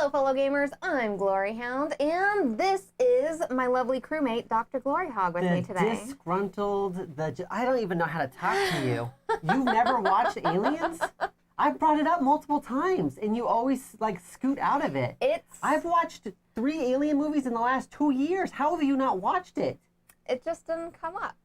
Hello, fellow gamers. I'm GloryHoundd, and this is my lovely crewmate, DrGloryHogg, with me today. Disgruntled, I don't even know how to talk to you. You've never watched Aliens? I've brought it up multiple times, and you always like scoot out of it. I've watched 3 Alien movies in the last 2 years. How have you not watched it? It just didn't come up.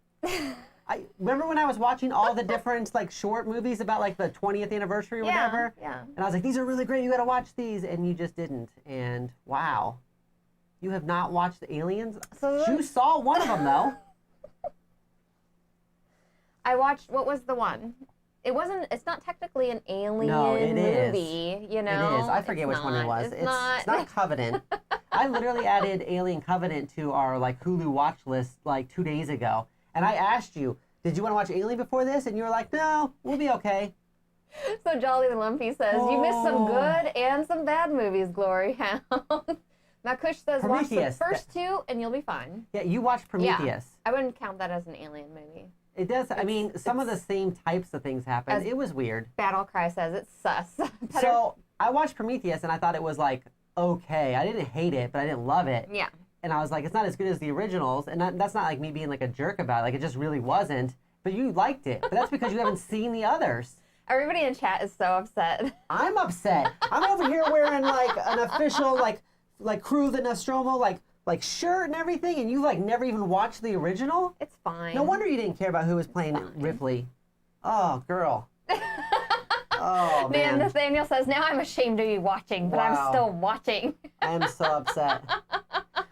I remember when I was watching all the different like short movies about like the 20th anniversary or whatever. Yeah. And I was like, these are really great. You got to watch these, and you just didn't. And wow, you have not watched the Aliens. So you saw one of them though. I watched. What was the one? It wasn't. It's not technically an alien movie. You know. It is. I forget which one it was. It's not Covenant. I literally added Alien Covenant to our like Hulu watch list like 2 days ago. And I asked you, did you want to watch Alien before this? And you were like, no, we'll be okay. So Jolly the Lumpy says, you missed some good and some bad movies, GloryHoundd. Now Kush says, watch the first 2 and you'll be fine. Yeah, you watched Prometheus. Yeah, I wouldn't count that as an alien movie. It does. I mean, some of the same types of things happen. It was weird. Battle Cry says, it's sus. So I watched Prometheus and I thought it was like, okay. I didn't hate it, but I didn't love it. Yeah. And I was like, it's not as good as the originals. And that's not like me being like a jerk about it. Like, it just really wasn't. But you liked it. But that's because you haven't seen the others. Everybody in chat is so upset. I'm upset. I'm over here wearing like an official like Crew the Nostromo like shirt and everything. And you like never even watched the original? It's fine. No wonder you didn't care about who was playing Ripley. Oh, girl. Oh, man. Nathaniel says, now I'm ashamed of you watching, but I'm still watching. I am so upset.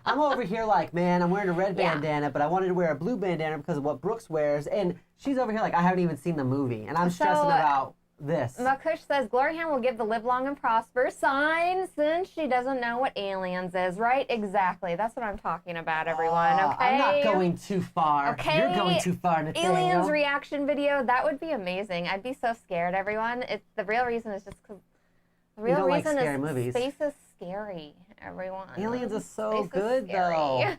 I'm over here like, man, I'm wearing a red bandana, but I wanted to wear a blue bandana because of what Brooks wears. And she's over here like, I haven't even seen the movie. And I'm stressing about this. Makush says, GloryHoundd will give the live long and prosper sign since she doesn't know what Aliens is, right? Exactly. That's what I'm talking about, everyone, okay? I'm not going too far. Okay. You're going too far, Nathaniel. Aliens reaction video, that would be amazing. I'd be so scared, everyone. The real reason is just because the real reason like scary is movies. Space is scary, everyone. Aliens is so good, though.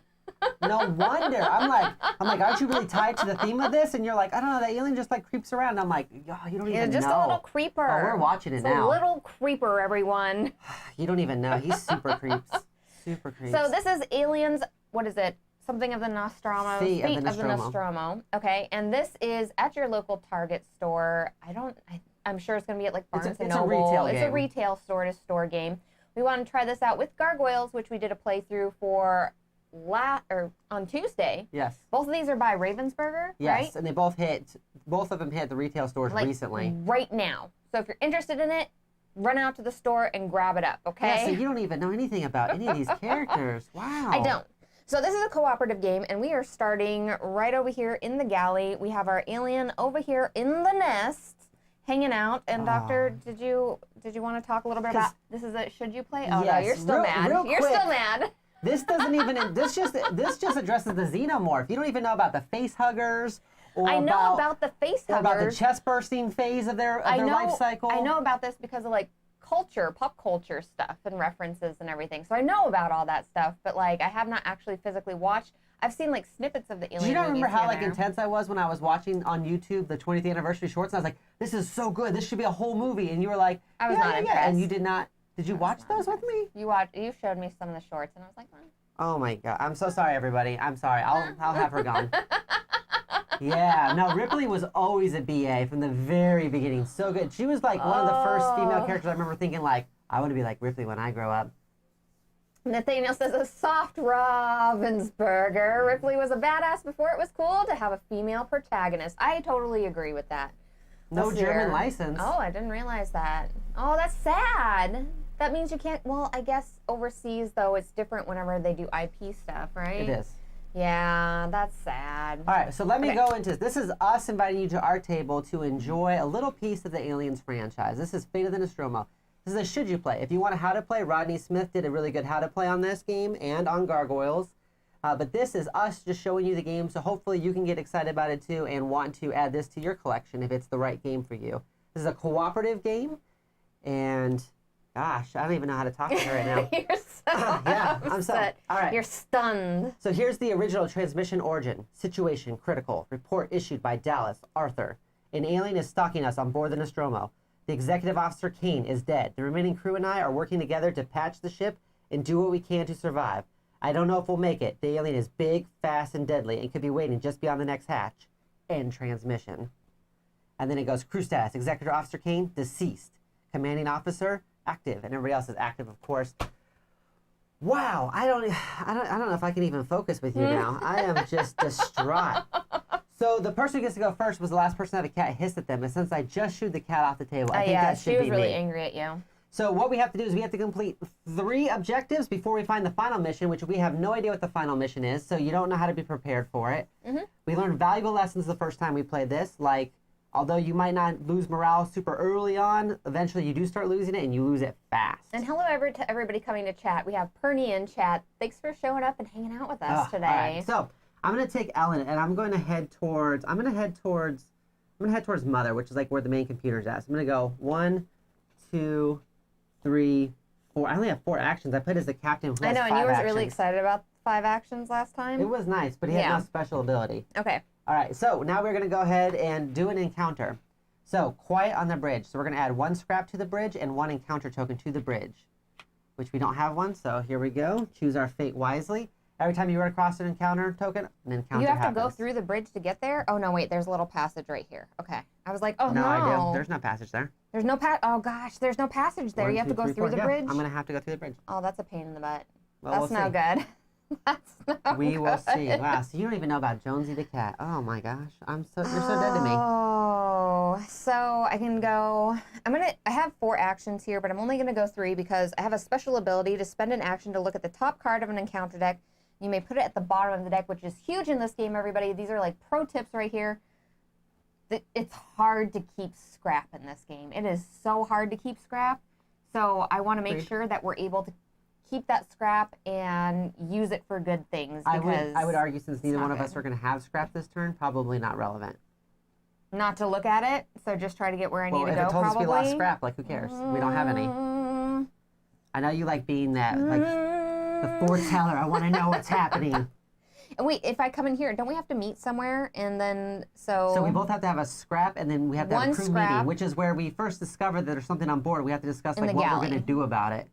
No wonder. I'm like, aren't you really tied to the theme of this? And you're like, I don't know, that alien just like creeps around. And I'm like, oh, you don't even know. Just a little creeper. Oh, we're watching it now. A little creeper, everyone. You don't even know. He's super creeps. Super creeps. So this is Aliens, what is it? Something of the Nostromo. Fate of the Nostromo. Okay, and this is at your local Target store. I'm sure it's going to be at like Barnes & Noble. It's a retail game. It's a retail store-to-store game. We want to try this out with Gargoyles, which we did a playthrough for on Tuesday. Yes. Both of these are by Ravensburger, right? Yes, and they both of them hit the retail stores recently. Right now. So if you're interested in it, run out to the store and grab it up, okay? Yeah, so you don't even know anything about any of these characters. Wow. I don't. So this is a cooperative game, and we are starting right over here in the galley. We have our alien over here in the nest, hanging out. And Doctor, did you want to talk a little bit about this? Is a should you play? Oh yes, no, you're still mad. You're still mad. This doesn't even. This just addresses the xenomorph. You don't even know about the face huggers. I know about the face huggers. Or about the chest bursting phase of their life cycle. I know about this because of like pop culture stuff and references and everything. So I know about all that stuff, but like I have not actually physically watched. I've seen like snippets of the alien. Do you not remember how like intense I was when I was watching on YouTube the 20th anniversary shorts? And I was like, this is so good. This should be a whole movie. And you were like, I was not impressed. And you did not. Did you watch those with me? You showed me some of the shorts, and I was like, oh my God. I'm so sorry, everybody. I'm sorry. I'll have her gone. Yeah. No, Ripley was always a BA from the very beginning. So good. She was like one of the first female characters I remember thinking like, I want to be like Ripley when I grow up. Nathaniel says, a soft Ravensburger. Ripley was a badass before it was cool to have a female protagonist. I totally agree with that. No German license. Oh, I didn't realize that. Oh, that's sad. That means you can't, well, I guess overseas, though, it's different whenever they do IP stuff, right? It is. Yeah, that's sad. All right, so let me go into this. This is us inviting you to our table to enjoy a little piece of the Aliens franchise. This is Fate of the Nostromo. This is a should you play. If you want a how to play, Rodney Smith did a really good how to play on this game and on Gargoyles. But this is us just showing you the game, so hopefully you can get excited about it too and want to add this to your collection if it's the right game for you. This is a cooperative game, and gosh, I don't even know how to talk to her right now. You're so I'm so all right. You're stunned. So here's the original transmission origin. Situation critical. Report issued by Dallas Arthur. An alien is stalking us on board the Nostromo. The executive officer, Kane, is dead. The remaining crew and I are working together to patch the ship and do what we can to survive. I don't know if we'll make it. The alien is big, fast, and deadly and could be waiting just beyond the next hatch. End transmission. And then it goes, crew status. Executive Officer Kane, deceased. Commanding Officer, active. And everybody else is active, of course. Wow, I don't know if I can even focus with you now. I am just distraught. So the person who gets to go first was the last person to have a cat hiss at them. And since I just shooed the cat off the table, I think that should be me. Yeah, she was really angry at you. So what we have to do is we have to complete 3 objectives before we find the final mission, which we have no idea what the final mission is, so you don't know how to be prepared for it. We learned valuable lessons the first time we played this, like although you might not lose morale super early on, eventually you do start losing it and you lose it fast. And hello to everybody coming to chat. We have Pernie in chat. Thanks for showing up and hanging out with us today. All right. So I'm gonna take Ellen and I'm going to head towards Mother, which is like where the main computer's at. So I'm gonna go 1, 2, 3, 4. I only have 4 actions. I played as the captain who has 5 I know, and you were actions. really excited about 5 actions last time. It was nice, but he had no special ability. Okay. All right, so now we're going to go ahead and do an encounter. So, quiet on the bridge. So we're going to add 1 scrap to the bridge and 1 encounter token to the bridge, which we don't have one, so here we go. Choose our fate wisely. Every time you run across an encounter token, an encounter You have happens. to go through the bridge to get there? Oh, no, wait, there's a little passage right here. Okay. I was like, oh, no. No, I do. There's no passage there. There's no oh, gosh, there's no passage there. 1, You have 2, to go 3, through 4. the Yeah, bridge? I'm going to have to go through the bridge. Oh, that's a pain in the butt. Well, That's no good. That's no We good. will see. Wow, so you don't even know about Jonesy the cat. Oh my gosh. You're so dead to me. Oh, so I can go, I have 4 actions here, but I'm only gonna go 3 because I have a special ability to spend an action to look at the top card of an encounter deck. You may put it at the bottom of the deck, which is huge in this game, everybody. These are like pro tips right here. It's hard to keep scrap in this game. It is so hard to keep scrap. So I want to make sure that we're able to keep that scrap and use it for good things. I would argue, since neither one of us are going to have scrap this turn, probably not relevant. Not to look at it, so just try to get where I need to go, if it told us we lost probably. scrap, like, who cares? We don't have any. I know you like being that, like, the foreteller. I want to know what's happening. And wait, if I come in here, don't we have to meet somewhere? And then, So we both have to have a scrap, and then we have to have a crew scrap. meeting, which is where we first discovered that there's something on board. We have to discuss, like, what we're going to do about it.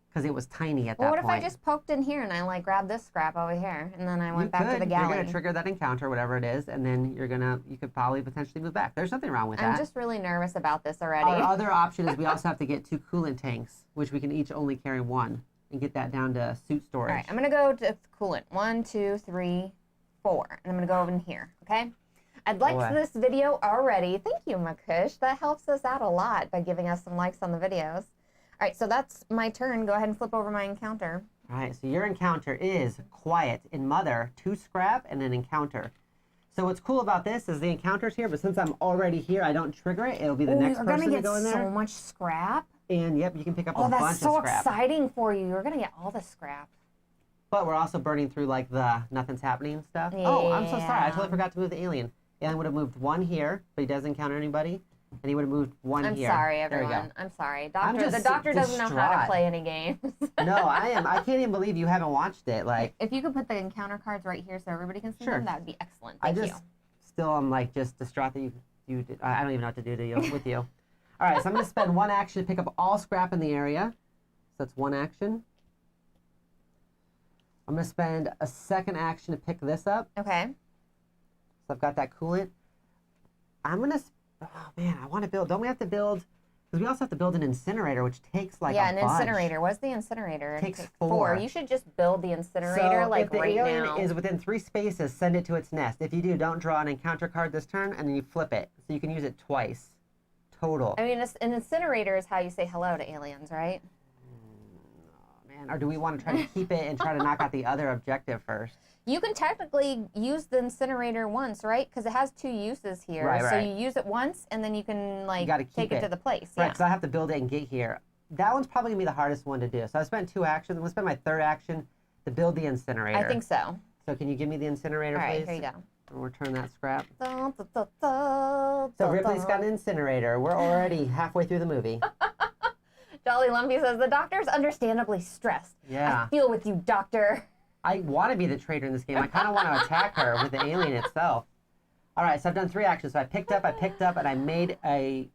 Because it was tiny at that point. Well, what if I just poked in here and I, like, grabbed this scrap over here, and then I went back to the galley? You're going to trigger that encounter, whatever it is, and then you could probably potentially move back. There's nothing wrong with that. I'm just really nervous about this already. Our other option is we also have to get 2 coolant tanks, which we can each only carry 1, and get that down to suit storage. All right, I'm going to go to coolant. 1, 2, 3, 4. And I'm going to go over in here, okay? I'd liked this video already. Thank you, Makush. That helps us out a lot by giving us some likes on the videos. All right, so that's my turn. Go ahead and flip over my encounter. All right, so your encounter is quiet in Mother, 2 scrap, and an encounter. So what's cool about this is the encounter's here, but since I'm already here, I don't trigger it. It'll be the next person to go in there. You're going to get so much scrap. And, yep, you can pick up a bunch of scrap. Oh, that's so exciting for you. You're going to get all the scrap. But we're also burning through, like, the nothing's happening stuff. Yeah. Oh, I'm so sorry. I totally forgot to move the alien. Alien would have moved 1 here, but he doesn't encounter anybody. And he would have moved 1 here. I'm sorry, everyone. There we go. I'm sorry. The doctor distraught. doesn't know how to play any games. No, I am. I can't even believe you haven't watched it. Like, if you could put the encounter cards right here so everybody can see them, that would be excellent. Thank you. Still am, like, just distraught that you did. I don't even know what to do to you with you. All right, so I'm going to spend 1 action to pick up all scrap in the area. So that's 1 action. I'm going to spend a 2nd action to pick this up. Okay. So I've got that coolant. I'm going to... Oh, man, I want to build... Don't we have to build... Because we also have to build an incinerator, which takes, like, a bunch. Yeah, an incinerator. What's the incinerator? It takes 4. You should just build the incinerator, like, right now. If the alien is within 3 spaces, send it to its nest. If you do, don't draw an encounter card this turn, and then you flip it. So you can use it twice. Total. I mean, an incinerator is how you say hello to aliens, right? Man, or do we want to try to keep it and try to knock out the other objective first? You can technically use the incinerator once, right? Because it has 2 uses here. Right. So you use it once, and then you can, like, take it to the place. Right, because I have to build it and get here. That one's probably going to be the hardest one to do. So I spent 2 actions. I'm going to spend my 3rd action to build the incinerator. I think so. So can you give me the incinerator, please? All right, here you go. And return that scrap. So Ripley's got an incinerator. We're already halfway through the movie. Jolly Lumpy says, the doctor's understandably stressed. Yeah. I feel with you, doctor. I want to be the traitor in this game. I kind of want to attack her with the alien itself. All right, so I've done 3 actions. So I picked up, and I made a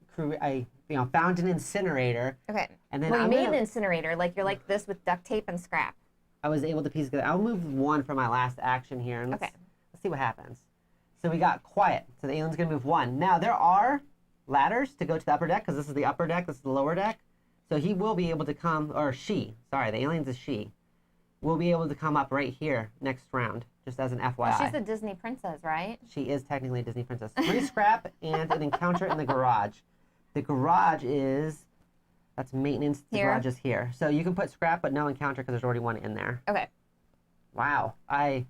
found an incinerator. Okay. And then well, you made an incinerator. Like you're like this with duct tape and scrap. I was able to piece together. I'll move one for my last action here, and let's see what happens. So we got quiet. So the alien's gonna move one. Now there are ladders to go to the upper deck because this is the upper deck. This is the lower deck. So he will be able to come, or she. Sorry, the alien's a she. Will be able to come up right here next round, just as an FYI. Well, she's a Disney princess, right? She is technically a Disney princess. 3 scrap and an encounter in the garage. The garage that's maintenance. The garage is here. So you can put scrap, but no encounter because there's already one in there. Okay. Wow. Okay,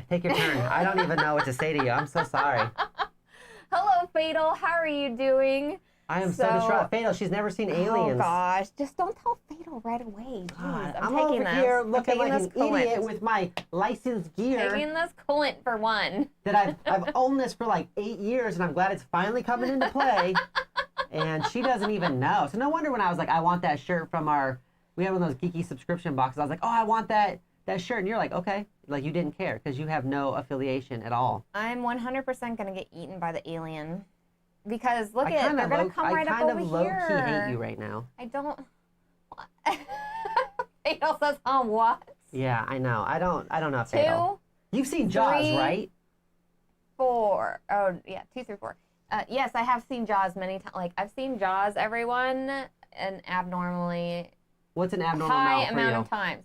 take your turn. I don't even know what to say to you. I'm so sorry. Hello, Fatal. How are you doing? I am so distraught. Fatal, she's never seen aliens. Oh, gosh. Just don't tell Fatal right away. Jeez, I'm over here looking like an idiot with my licensed gear. Taking this coolant for one. That I've owned this for like 8 years, and I'm glad it's finally coming into play. And she doesn't even know. So no wonder when I was like, I want that shirt from we had one of those geeky subscription boxes. I was like, oh, I want that shirt. And you're like, okay. Like you didn't care because you have no affiliation at all. I'm 100% going to get eaten by the alien. Because look at it, they're going to come right up over here. I kind of low-key hate you right now. I don't. Fatal says, what? Yeah, I know. I don't know, 2, Fatal. You've seen Jaws, 3, right? 4. Oh, yeah, 2 through 4. Yes, I have seen Jaws many times. Like, I've seen Jaws, everyone, an abnormally What's an abnormal high amount for amount you? of times.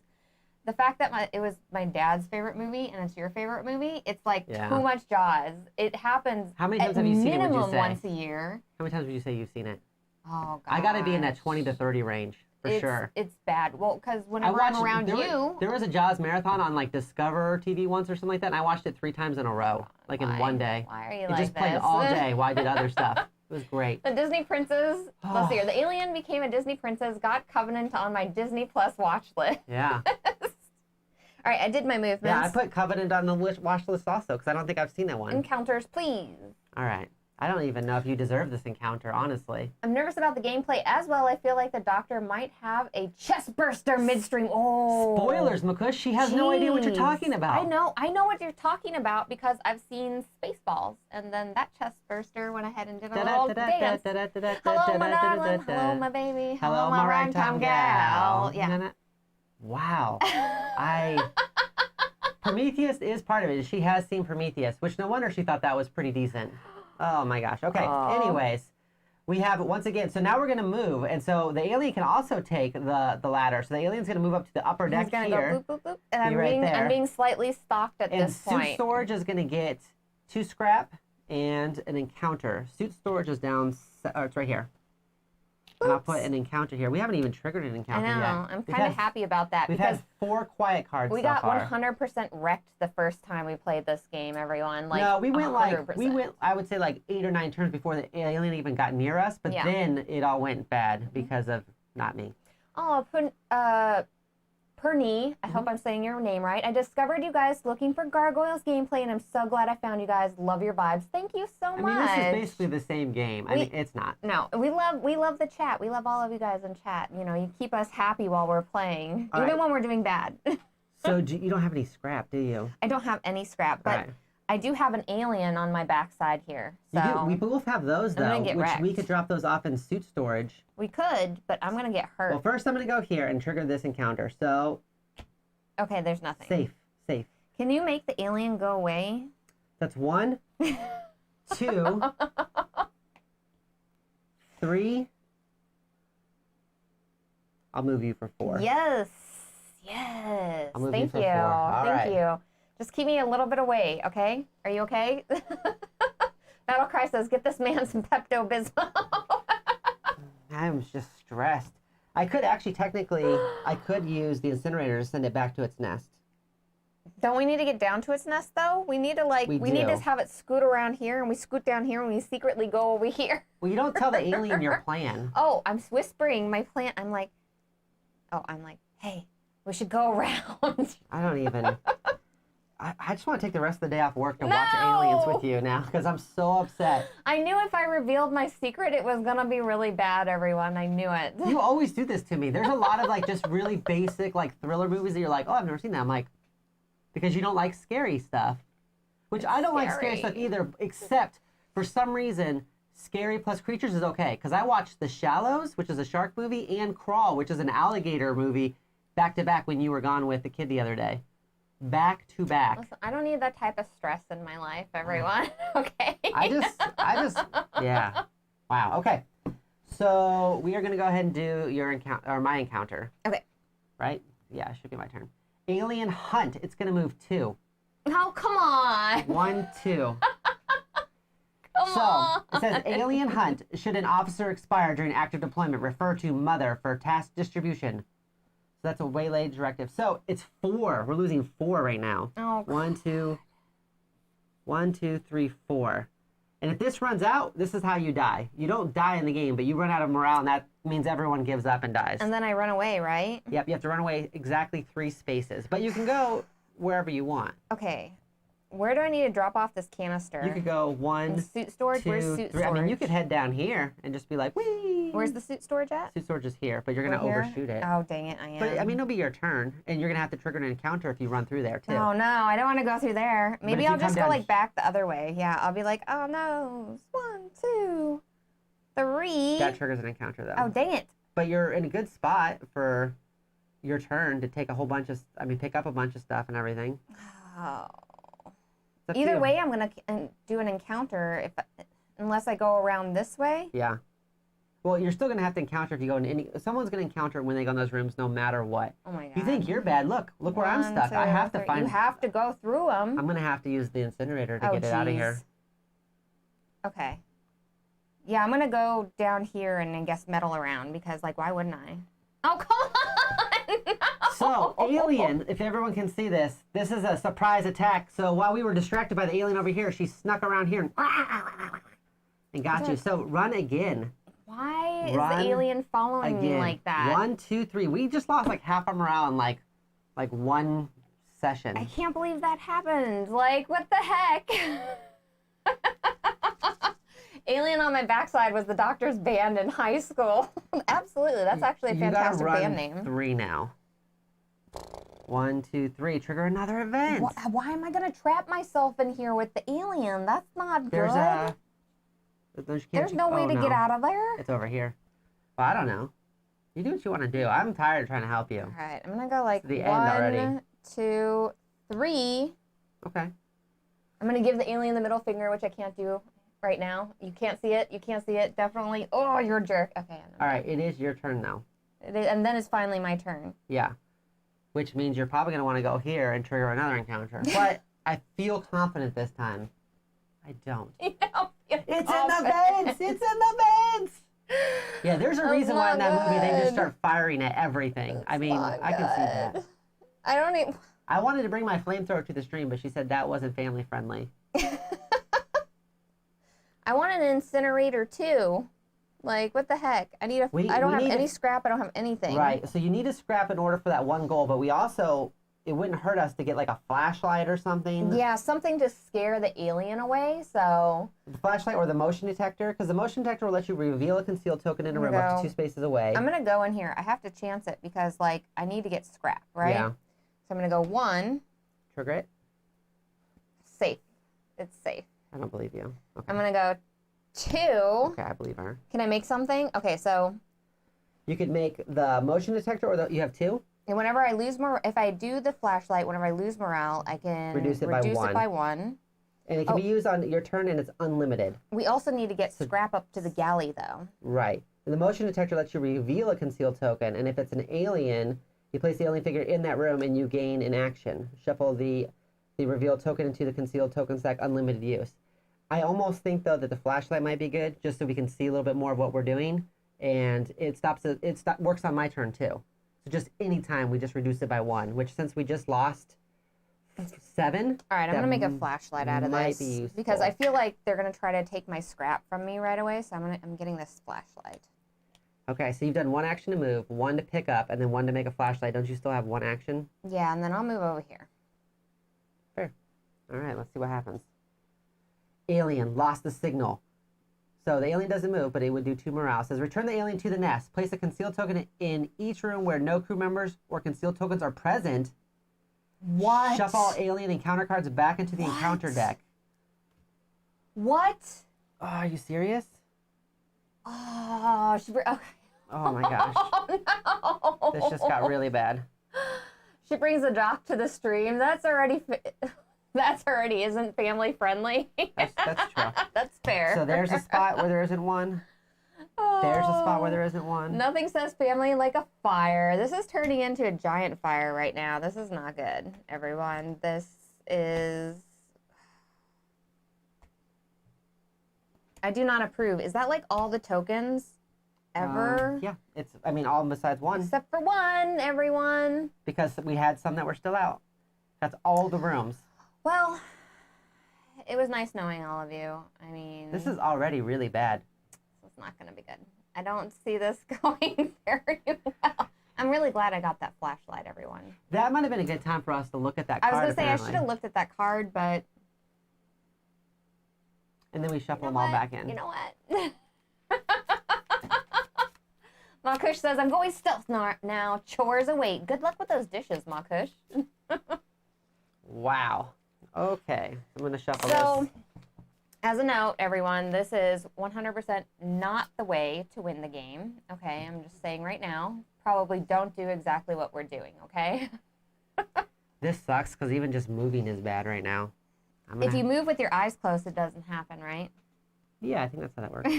The fact that it was my dad's favorite movie and it's your favorite movie, it's like too much Jaws. It happens How many times have you seen it, would you minimum say? once a year. How many times would you say you've seen it? Oh, God. I got to be in that 20 to 30 range, for sure. It's bad. Well, because whenever I'm around you. There was a Jaws marathon on like Discover TV once or something like that, and I watched it 3 times in a row, like in one day. Why are you it like just played this? all day while I did other stuff. It was great. The Disney princess, let's see here. The alien became a Disney princess, got Covenant on my Disney Plus watch list. Yeah. All right, I did my movements. Yeah, I put Covenant on the watch list also because I don't think I've seen that one. Encounters, please. All right. I don't even know if you deserve this encounter, honestly. I'm nervous about the gameplay as well. I feel like the doctor might have a chest burster midstream. Oh. Spoilers, Makush. She has no idea what you're talking about. I know what you're talking about because I've seen Spaceballs. And then that chest burster went ahead and did a little dance. Hello, my darling. Hello, my baby. Hello, my ragtime gal. Yeah. Wow. Prometheus is part of it. She has seen Prometheus, which no wonder she thought that was pretty decent. Oh my gosh. Okay. Anyways, we have once again. So now we're gonna move, and so the alien can also take the ladder. So the alien's gonna move up to the upper deck He's gonna here. go boop boop boop, and I'm being slightly stalked at this point. And suit storage is gonna get 2 scrap and an encounter. Suit storage is down. It's right here. And I'll put an encounter here. We haven't even triggered an encounter yet. I know. I'm kind of happy about that. We've had 4 quiet cards we so got far. 100% wrecked the first time we played this game, everyone. Like, no, we went 100%. I would say like 8 or 9 turns before the alien even got near us, but then it all went bad because of not me. Oh, Perny, I hope I'm saying your name right. I discovered you guys looking for Gargoyles gameplay, and I'm so glad I found you guys. Love your vibes. Thank you so much. I mean, this is basically the same game. I mean, it's not. No, we love the chat. We love all of you guys in chat. You know, you keep us happy while we're playing, even when we're doing bad. So you don't have any scrap, do you? I don't have any scrap, but I do have an alien on my backside here. So we both have those, though, we could drop those off in suit storage. We could, but I'm going to get hurt. Well, first I'm going to go here and trigger this encounter. So. Okay, there's nothing. Safe. Can you make the alien go away? That's 1, 2, 3. I'll move you for 4. Yes. I'll move Thank you you. for 4. All right. Thank you. Just keep me a little bit away, okay? Are you okay? Battle Cry says, get this man some Pepto-Bismol. I'm just stressed. I could actually I could use the incinerator to send it back to its nest. Don't we need to get down to its nest, though? We need to, we need to have it scoot around here, and we scoot down here, and we secretly go over here. Well, you don't tell the alien your plan. Oh, I'm whispering my plan. I'm like, hey, we should go around. I don't even... I just want to take the rest of the day off work to watch aliens with you now because I'm so upset. I knew if I revealed my secret, it was going to be really bad, everyone. I knew it. You always do this to me. There's a lot of just really basic thriller movies that you're like, oh, I've never seen that. I'm like, because you don't like scary stuff, which I don't like scary stuff either, except for some reason, Scary plus creatures is okay, because I watched The Shallows, which is a shark movie, and Crawl, which is an alligator movie, back to back when you were gone with the kid the other day. Back to back. Listen, I don't need that type of stress in my life, everyone. Okay. I just, yeah. Wow. Okay. So we are gonna go ahead and do your encounter or my encounter. Okay. Right? Yeah, it should be my turn. Alien Hunt. It's gonna move 2. Oh, come on. 1, 2. Come on. It says Alien Hunt. Should an officer expire during active deployment, refer to Mother for task distribution. So that's a waylaid directive. So it's 4. We're losing 4 right now. Oh, 1, 2, 1, 2, 3, 4. And if this runs out, this is how you die. You don't die in the game, but you run out of morale, and that means everyone gives up and dies. And then I run away, right? Yep, you have to run away exactly 3 spaces. But you can go wherever you want. Okay. Where do I need to drop off this canister? You could go 1, In suit storage? 2, Where's suit 3. storage? I mean, you could head down here and just be like, whee! Where's the suit storage at? Suit storage is here, but you're going to Over here? overshoot it. Oh, dang it, I am. But, I mean, it'll be your turn, and you're going to have to trigger an encounter if you run through there, too. Oh, no, I don't want to go through there. if Maybe you I'll come just go, down- like, back the other way. Yeah, I'll be like, oh, no. 1, 2, 3. That triggers an encounter, though. Oh, dang it. But you're in a good spot for your turn to take a whole bunch of, pick up a bunch of stuff and everything. Oh. It's up to Either you. way, I'm going to do an encounter unless I go around this way. Yeah. Well, you're still going to have to encounter if you go in any... Someone's going to encounter when they go in those rooms no matter what. Oh, my God. If you think you're bad, look where I'm 1, stuck. I 2, have to 3. find... You have to go through them. I'm going to have to use the incinerator to Oh, get it out of here. jeez. Okay. Yeah, I'm going to go down here and I guess meddle around because, like, why wouldn't I? Oh, come on! No! So, Alien, if everyone can see this, this is a surprise attack. So while we were distracted by the alien over here, she snuck around here and got you. So run again. Why is Run the alien following me like that? 1, 2, 3. We just lost like half our morale in like one session. I can't believe that happened. Like, what the heck? Alien on my backside was the Doctor's band in high school. Absolutely, that's actually a fantastic you gotta band run name. 3 now. 1, 2, 3. Trigger another event. Why am I gonna trap myself in here with the alien? That's not There's good. a... There's no way to get out of there. It's over here. Well, I don't know. You do what you want to do. I'm tired of trying to help you. All right, I'm gonna go like The end already. 1, 2, 3. Okay. I'm gonna give the alien the middle finger, which I can't do right now. You can't see it. You can't see it. Definitely. Oh, you're a jerk. Okay. All right. It is your turn now. And then it's finally my turn. Yeah. Which means you're probably going to want to go here and trigger another encounter. But I feel confident this time. I don't. You know, It's in the vents! It's in the vents! Yeah, there's a reason why in that movie they just start firing at everything. I mean, I can see that. I don't even... I wanted to bring my flamethrower to the stream, but she said that wasn't family friendly. I want an incinerator too. Like, what the heck? I need a... I don't have any scrap. I don't have anything. Right. So you need to scrap in order for that one goal, but we also... It wouldn't hurt us to get like a flashlight or something. Yeah, something to scare the alien away, so... The flashlight or the motion detector, because the motion detector will let you reveal a concealed token in a room up to 2 spaces away. I'm going to go in here. I have to chance it because, like, I need to get scrap, right? Yeah. So I'm going to go 1. Trigger it? Safe. It's safe. I don't believe you. Okay. I'm going to go 2. Okay, I believe her. Can I make something? Okay, so... You could make the motion detector, or you have 2? And whenever I lose if I do the flashlight, whenever I lose morale, I can reduce it by 1. And it can be used on your turn, and it's unlimited. We also need to get scrap up to the galley, though. Right. And the motion detector lets you reveal a concealed token, and if it's an alien, you place the alien figure in that room, and you gain an action. Shuffle the revealed token into the concealed token stack, unlimited use. I almost think, though, that the flashlight might be good, just so we can see a little bit more of what we're doing, and it works on my turn, too. So just any time, we just reduce it by 1, which since we just lost 7. All right, I'm going to make a flashlight out of might this. Be useful. Because I feel like they're going to try to take my scrap from me right away, so I'm getting this flashlight. Okay, so you've done 1 action to move, 1 to pick up, and then 1 to make a flashlight. Don't you still have 1 action? Yeah, and then I'll move over here. Fair. All right, let's see what happens. Alien lost the signal. So the alien doesn't move, but it would do 2 morale. It says, return the alien to the nest. Place a concealed token in each room where no crew members or concealed tokens are present. What? Shuffle all alien encounter cards back into the encounter deck. What? Oh, are you serious? Oh, okay. Oh my gosh. Oh, no. This just got really bad. She brings a doc to the stream. That's already isn't family friendly. That's true. That's fair. So there's a spot where there isn't one. There's a spot where there isn't one. Nothing says family like a fire. This is turning into a giant fire right now. This is not good, everyone. This is... I do not approve. Is that like all the tokens ever? Yeah, it's, I mean, all besides one. Except for one, everyone. Because we had some that were still out. That's all the rooms. Well, it was nice knowing all of you. I mean... This is already really bad. This is not going to be good. I don't see this going very well. I'm really glad I got that flashlight, everyone. That might have been a good time for us to look at that I card. was going to say, apparently. I should have looked at that card, but... And then we shuffle them all back in. You know what? Makush says, I'm going stealth now. Chores await. Good luck with those dishes, Makush. Wow. Okay. I'm going to shuffle So, this. as a note, everyone, this is 100% not the way to win the game. Okay, I'm just saying right now. Probably don't do exactly what we're doing, okay? This sucks because even just moving is bad right now. If you move with your eyes closed, it doesn't happen, right? Yeah, I think that's how that works.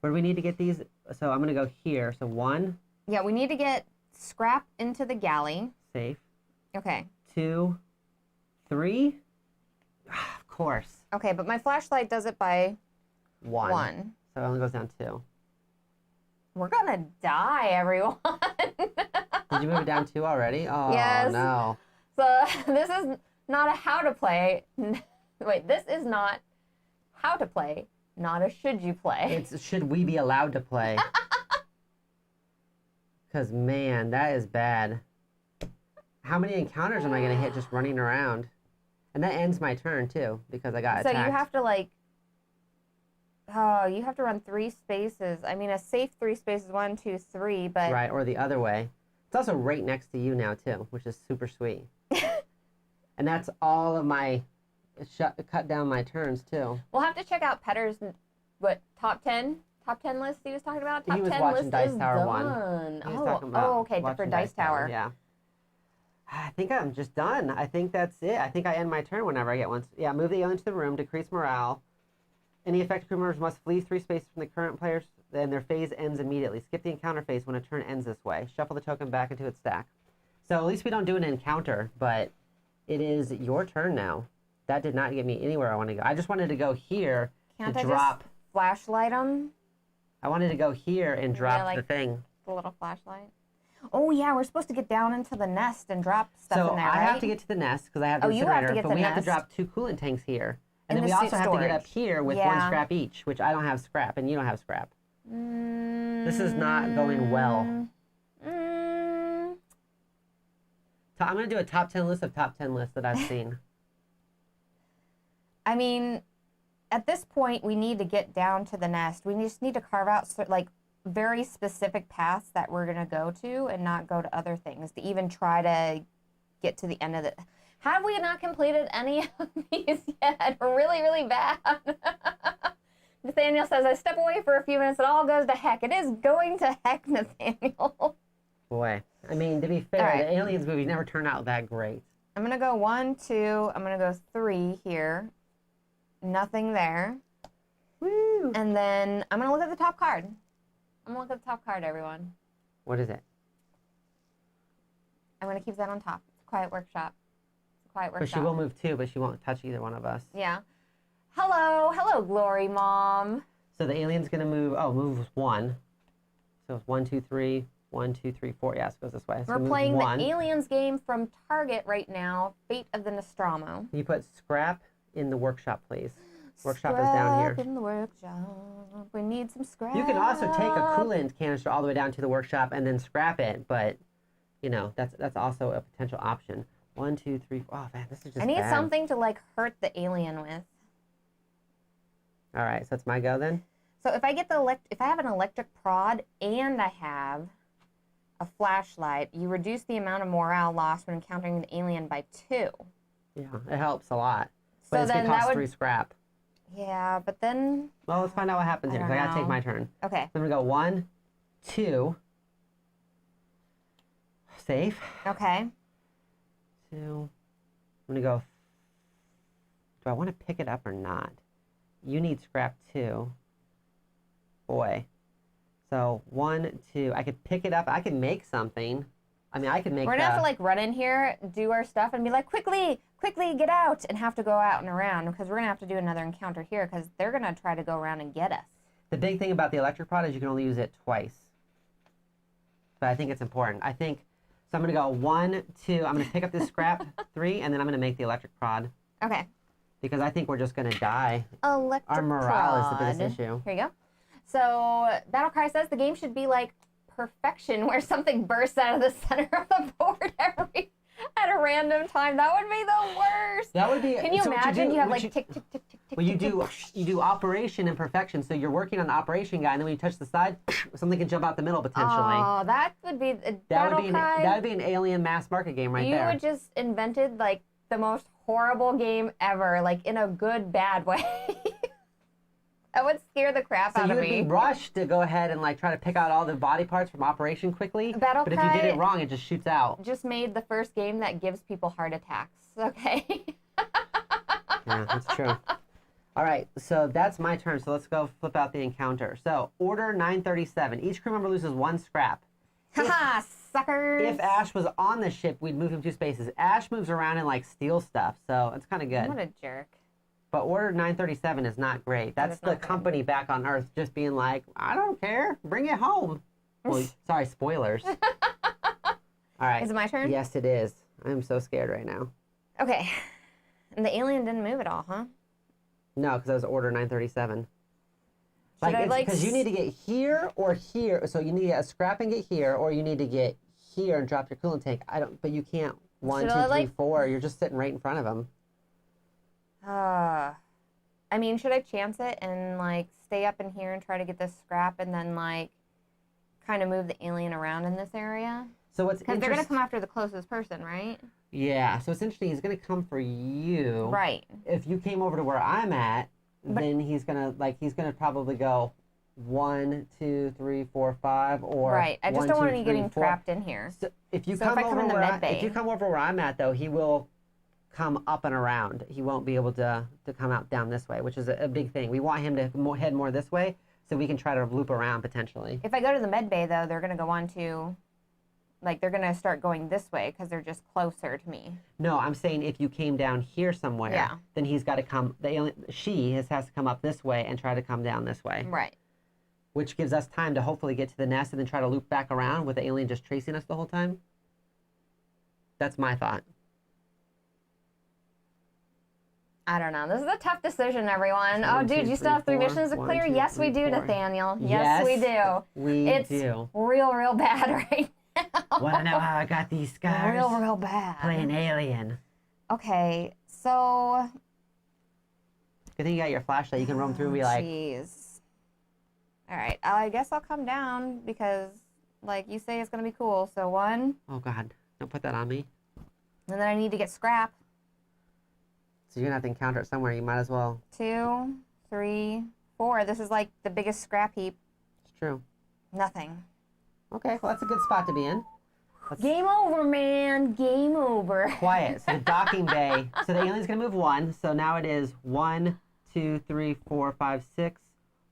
Where do we need to get these? So I'm going to go here. So 1. Yeah, we need to get scrap into the galley. Safe. Okay. 2, 3. Of course. Okay, but my flashlight does it by 1. So it only goes down 2. We're gonna die, everyone. Did you move it down 2 already? Oh, Yes. no. So this is not a how to play. Wait, this is not how to play, not a should you play. It's should we be allowed to play? Because, man, that is bad. How many encounters am I going to hit just running around? And that ends my turn, too, because I got So attacked. you have to, like, oh, you have to run 3 spaces. I mean, a safe 3 spaces, 1, 2, 3, but... Right, or the other way. It's also right next to you now, too, which is super sweet. And that's all of my... cut down my turns, too. We'll have to check out Petter's, what, top 10 list he was talking about? Top He was 10 watching list Dice is Tower done. 1. He was talking about Okay, for watching Dice Tower. Yeah. I think I'm just done. I think that's it. I think I end my turn whenever I get one. Yeah, move the alien to the room, decrease morale. Any affected crew members must flee 3 spaces from the current players, then their phase ends immediately. Skip the encounter phase when a turn ends this way. Shuffle the token back into its stack. So at least we don't do an encounter, but it is your turn now. That did not get me anywhere I want to go. I just wanted to go here Can't to I drop. just flashlight him? I wanted to go here and drop like the thing. The little flashlight. Oh yeah, we're supposed to get down into the nest and drop stuff So in there, I right? have to get to the nest because I have the Oh, you have to incinerator, get but the we have to nest. drop 2 coolant tanks here. And In then we the also suit have to get up storage. here with 1 Yeah. scrap each, which I don't have scrap and you don't have scrap. This is not going well. Mm. I'm going to do a top 10 list of top 10 lists that I've seen. I mean, at this point, we need to get down to the nest. We just need to carve out like very specific paths that we're gonna go to, and not go to other things to even try to get to the end of it. Have we not completed any of these yet? Really, really bad. Nathaniel says, I step away for a few minutes, it all goes to heck. It is going to heck, Nathaniel. Boy, I mean, to be fair, All right. the Aliens movies never turn out that great. I'm gonna go 1, 2, I'm gonna go 3 here. Nothing there. Woo! And then I'm gonna look at the top card. I'm gonna look at the top card, everyone. What is it? I'm gonna keep that on top. It's a quiet workshop. It's a quiet But workshop. she will move 2, but she won't touch either one of us. Yeah. Hello, Glory Mom. So the alien's going to move, move 1. So it's 1, 2, 3, 1, 2, 3, 4. Yes, it goes this way. So We're move playing 1. the Aliens game from Target right now, Fate of the Nostromo. You put scrap in the workshop, please. Workshop is down here. Scrap in the workshop. We need some scrap. You can also take a coolant canister all the way down to the workshop and then scrap it, but you know that's also a potential option. 1, 2, 3, 4. Oh man, this is just I need bad. something to like hurt the alien with. All right, so it's my go then. So if I get if I have an electric prod and I have a flashlight, you reduce the amount of morale lost when encountering the alien by 2. Yeah, it helps a lot. So But it's then gonna that cost would 3 scrap. Yeah, but then... Well, let's find out what happens here, because I gotta take my turn. Okay. I'm gonna go 1, 2. Safe. Okay. 2. I'm gonna go... Do I want to pick it up or not? You need scrap 2. Boy. So 1, 2. I could pick it up. I could make something. I mean, I could make. We're gonna have to like run in here, do our stuff, and be like, quickly, get out, and have to go out and around because we're gonna have to do another encounter here because they're gonna try to go around and get us. The big thing about the electric prod is you can only use it twice. But I think it's important. So I'm gonna go 1, 2. I'm gonna pick up this scrap 3, and then I'm gonna make the electric prod. Okay. Because I think we're just gonna die. Electric Our morale is the prod. biggest issue. Here you go. So Battle Cry says the game should be like perfection, where something bursts out of the center of the board at a random time. That would be the worst. That would be. Can you imagine? You have like tick, tick, tick, tick, tick. Well, you do operation and perfection. So you're working on the operation guy, and then when you touch the side, something can jump out the middle potentially. Oh, that would be a Battle Cry. That would be an alien mass market game right there. You would just invented like the most horrible game ever, like in a good bad way. That would scare the crap out of me. So you would be rushed to go ahead and like try to pick out all the body parts from operation quickly. Battle but if Cry you did it wrong, it just shoots out. Just made the first game that gives people heart attacks. Okay. Yeah, that's true. All right, so that's my turn. So let's go flip out the encounter. So order 937. Each crew member loses 1 scrap. Haha, suckers. If Ash was on the ship, we'd move him 2 spaces. Ash moves around and like steals stuff, so it's kind of good. What a jerk. But order 937 is not great. That's the company back on Earth just being like, I don't care, bring it home. Well, sorry, spoilers. All right. Is it my turn? Yes, it is. I'm so scared right now. Okay. And the alien didn't move at all, huh? No, because that was order 937. Should Because you need to get here or here. So you need to get a scrap and get here, or you need to get here and drop your coolant tank. But you can't. 1, 2, 3, 4. You're just sitting right in front of them. I mean, should I chance it and like stay up in here and try to get this scrap and then like kind of move the alien around in this area? So what's because they're gonna come after the closest person, right? Yeah. So it's interesting. He's gonna come for you. Right. If you came over to where I'm at, then he's gonna probably go 1, 2, 3, 4, 5, or right. I just 1, don't 2, want any 3, getting 4. trapped in here. So if you if I come in the med bay. If you come over where I'm at, though, he will come up and around. He won't be able to come out down this way, which is a big thing. We want him to head more this way so we can try to loop around potentially. If I go to the med bay, though, they're going to go on to, like, they're going to start going this way because they're just closer to me. No, I'm saying if you came down here somewhere, then he's got to come, she has to come up this way and try to come down this way. Right. Which gives us time to hopefully get to the nest and then try to loop back around with the alien just chasing us the whole time. That's my thought. I don't know. This is a tough decision, everyone. 1, oh, 2, dude, you still have 3 missions to 1, clear? 2, Yes, 3, we do, 4. Nathaniel. Yes, we do. We do. It's real bad right now. Want to know how I got these scars? Real bad. Playing alien. Okay, so... Good thing you got your flashlight. You can roam through and be like... Jeez. All right, I guess I'll come down because, like, you say it's going to be cool. So 1. Oh, God. Don't put that on me. And then I need to get scrap. So you're going to have to encounter it somewhere. You might as well. 2, 3, 4. This is like the biggest scrap heap. It's true. Nothing. Okay, well, that's a good spot to be in. Game over, man. Game over. Quiet. So the docking bay. So the alien's going to move 1. So now it is 1, 2, 3, 4, 5, 6.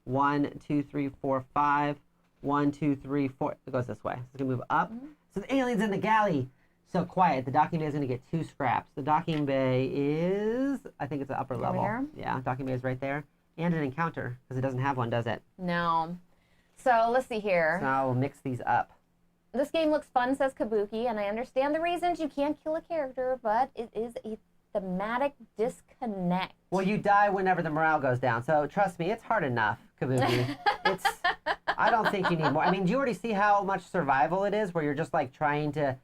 1, 2, 3, 4, 5. 1, 2, 3, 4. It goes this way. It's going to move up. So the alien's in the galley. So quiet. The docking bay is going to get 2 scraps. The docking bay is, I think it's the upper level. Here? Yeah, docking bay is right there. And an encounter, because it doesn't have one, does it? No. So let's see here. So now we'll mix these up. This game looks fun, says Kabuki, and I understand the reasons you can't kill a character, but it is a thematic disconnect. Well, you die whenever the morale goes down. So trust me, it's hard enough, Kabuki. I don't think you need more. I mean, do you already see how much survival it is, where you're just like trying to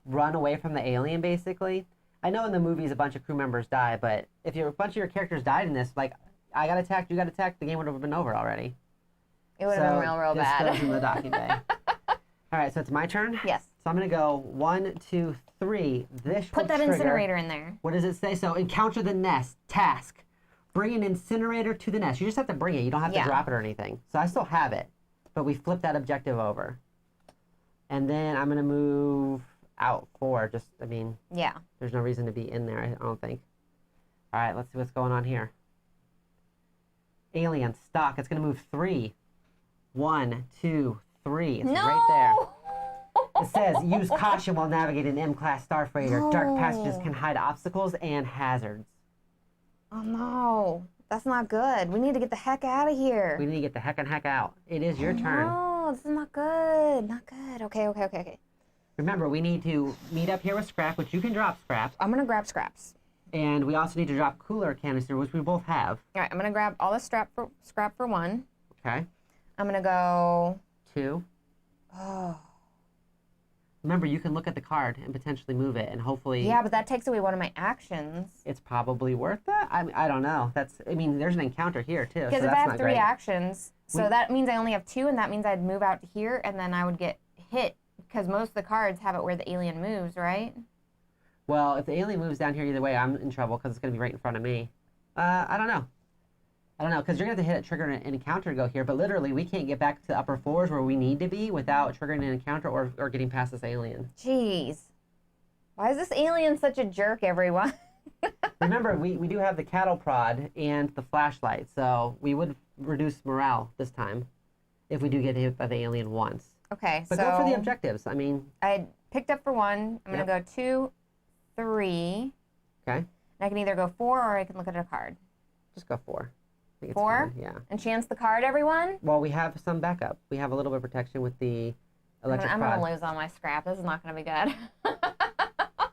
run away from the alien, basically? I know in the movies a bunch of crew members die, but if a bunch of your characters died in this, like, I got attacked, you got attacked, the game would have been over already. It would have been real this bad. goes in the docking bay. All right, so it's my turn? Yes. So I'm going to go 1, 2, 3. This Put that trigger. incinerator in there. What does it say? So encounter the nest. Task. bring an incinerator to the nest. You just have to bring it. You don't have to drop it or anything. So I still have it, but we flipped that objective over. And then I'm going to move out 4. Just, I mean, there's no reason to be in there, I don't think. All right, let's see what's going on here. Alien, stock. It's going to move 3. 1, 2, 3. It's right there. It says, use caution while navigating an M-class starfreighter. No. Dark passages can hide obstacles and hazards. Oh, no. That's not good. We need to get the heck out of here. We need to get the heck out. It is your turn. No, this is not good. Not good. Okay. Remember, we need to meet up here with scrap, which you can drop scrap. I'm going to grab scraps. And we also need to drop cooler canister, which we both have. All right, I'm going to grab all the scrap for 1. Okay. I'm going to go... 2. Oh. Remember, you can look at the card and potentially move it, and hopefully... Yeah, but that takes away one of my actions. It's probably worth that? I don't know. I mean, there's an encounter here, too. Because so if I have not 3 great. actions, so that means I only have 2, and that means I'd move out to here, and then I would get hit, because most of the cards have it where the alien moves, right? Well, if the alien moves down here either way, I'm in trouble, because it's going to be right in front of me. I don't know. Because you're going to have to hit a trigger and an encounter to go here, but literally we can't get back to the upper floors where we need to be without triggering an encounter or getting past this alien. Jeez. Why is this alien such a jerk, everyone? Remember, we do have the cattle prod and the flashlight, so we would reduce morale this time if we do get hit by the alien once. Okay, but go for the objectives. I mean... I picked up for 1. I'm going to go 2, 3. Okay. And I can either go 4 or I can look at a card. Just go 4. 4? Yeah. And chance the card, everyone? Well, we have some backup. We have a little bit of protection with the electric prod. I'm going to lose all my scrap. This is not going to be good.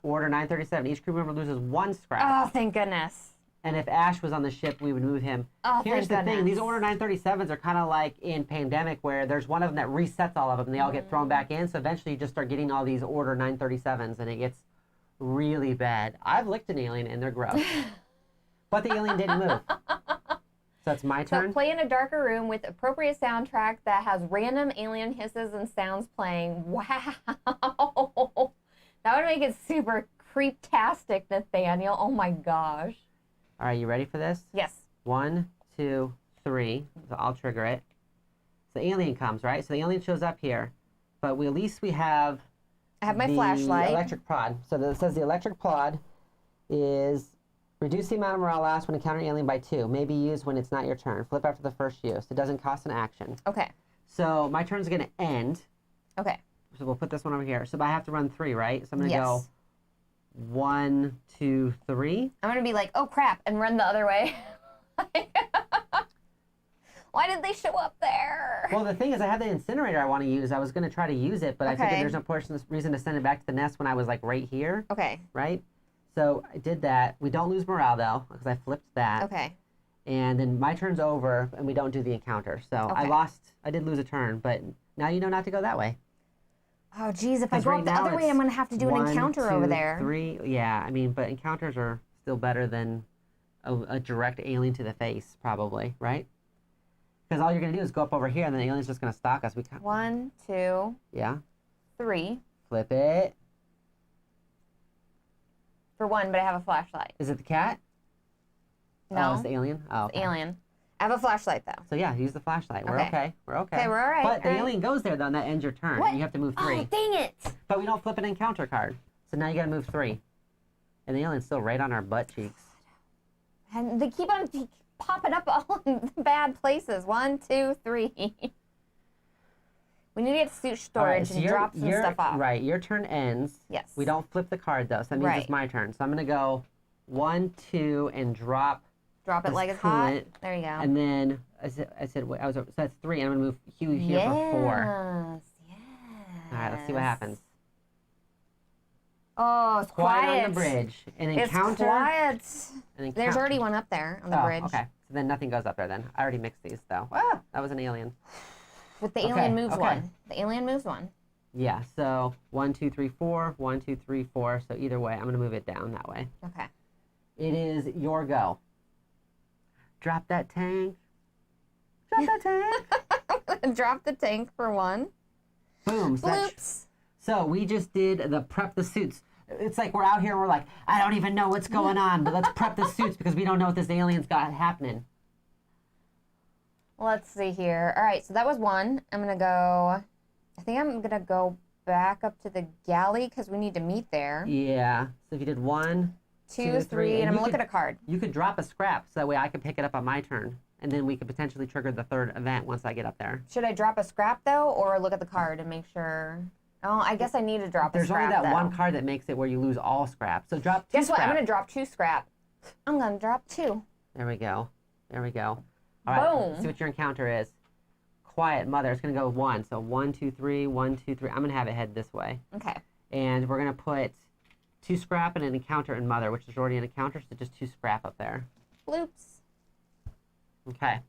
Order 937. Each crew member loses 1 scrap. Oh, thank goodness. And if Ash was on the ship, we would move him. Oh, Here's thank the thing. goodness. These Order 937s are kind of like in Pandemic where there's one of them that resets all of them and they all get thrown back in. So eventually you just start getting all these Order 937s and it gets really bad. I've licked an alien and they're gross. But the alien didn't move. So it's my turn? So play in a darker room with appropriate soundtrack that has random alien hisses and sounds playing. Wow. That would make it super creep-tastic, Nathaniel. Oh my gosh. All right, you ready for this? Yes. 1, 2, 3. So I'll trigger it. So the alien comes, right? So the alien shows up here. But at least we have... I have my flashlight. Electric prod. So it says the electric prod is... Reduce the amount of morale lost when encountering alien by 2. May be used when it's not your turn. Flip after the first use. It doesn't cost an action. Okay. So my turn's going to end. Okay. So we'll put this one over here. So I have to run 3, right? So I'm going to go 1, 2, 3. I'm going to be like, oh crap, and run the other way. Why did they show up there? Well, the thing is, I have the incinerator I want to use. I was going to try to use it, but I figured there's no reason to send it back to the nest when I was like right here. Okay. Right? So I did that. We don't lose morale, though, because I flipped that. Okay. And then my turn's over, and we don't do the encounter. So I did lose a turn, but now you know not to go that way. Oh, geez, if I go up the other way, I'm going to have to do an encounter over there. 3, yeah, I mean, but encounters are still better than a direct alien to the face, probably, right? Because all you're going to do is go up over here, and then the alien's just going to stalk us. 1, 2, yeah, 3. Flip it. For 1, but I have a flashlight. Is it the cat? No. Oh, it's the alien? Oh, okay. It's alien. I have a flashlight, though. So yeah, use the flashlight. We're okay. We're okay. Okay, we're all right. But the alien goes there, though, and that ends your turn. What? And you have to move 3. Oh, dang it. But we don't flip an encounter card. So now you got to move 3. And the alien's still right on our butt cheeks. And they keep on popping up all in bad places. 1, 2, 3. We need to get suit storage and drop some stuff off. Right, your turn ends. Yes. We don't flip the card, though, so that means it's my turn. So I'm going to go 1, 2, and drop. Drop it like it's hot. There you go. And then so that's 3. And I'm going to move Hugh here for 4. Yes. All right, let's see what happens. Oh, it's quiet. On the bridge. An it's encounter. Quiet. There's already one up there on the bridge. Okay. So then nothing goes up there then. I already mixed these, though. Ah, that was an alien. But the alien moves 1. The alien moves 1. Yeah, so 1, 2, 3, 4. 1, 2, 3, 4. So either way, I'm going to move it down that way. Okay. It is your go. Drop that tank. Drop that tank. Drop the tank for 1. Boom. Oops. So we just did the prep the suits. It's like we're out here and we're like, I don't even know what's going on, but let's prep the suits because we don't know what this alien's got happening. Let's see here. All right, so that was one. I'm going to go, I think I'm going to go back up to the galley because we need to meet there. Yeah. So if you did 1, 2, 3, and I'm looking at a card. You could drop a scrap so that way I could pick it up on my turn. And then we could potentially trigger the third event once I get up there. Should I drop a scrap, though, or look at the card and make sure? Oh, I guess I need to drop a scrap, There's only that though. one card that makes it where you lose all scraps. So drop 2 Guess what? scrap. I'm going to drop 2 scrap. I'm going to drop 2. There we go. There we go. All right. Boom. Let's see what your encounter is. Quiet Mother. It's going to go 1. So 1, 2, 3, 1, 2, 3. I'm going to have it head this way. Okay. And we're going to put 2 scrap and an encounter in Mother, which is already an encounter, so just 2 scrap up there. Bloops. Okay.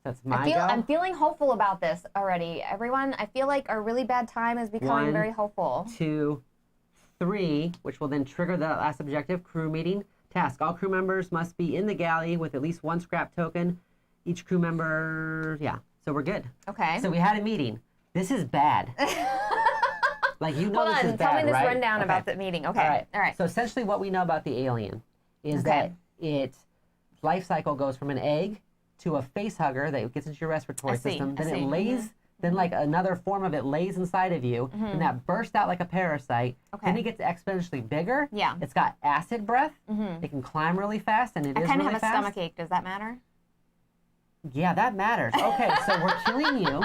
That's my go. I'm feeling hopeful about this already. Everyone, I feel like our really bad time is becoming 1, very hopeful. 2, 3, which will then trigger the last objective, crew meeting. Task. All crew members must be in the galley with at least 1 scrap token. Each crew member, yeah. So we're good. Okay. So we had a meeting. This is bad. Like, you know, Hold this on, is bad, tell me this right? rundown about the meeting. Okay. All right. So essentially what we know about the alien is that its life cycle goes from an egg to a face hugger that gets into your respiratory system. Then it lays, then like another form of it lays inside of you, and that bursts out like a parasite. Okay. Then it gets exponentially bigger. Yeah. It's got acid breath. It can climb really fast, and it I is kind of really have a fast. stomach ache. Does that matter? Yeah, that matters. Okay, so we're killing you.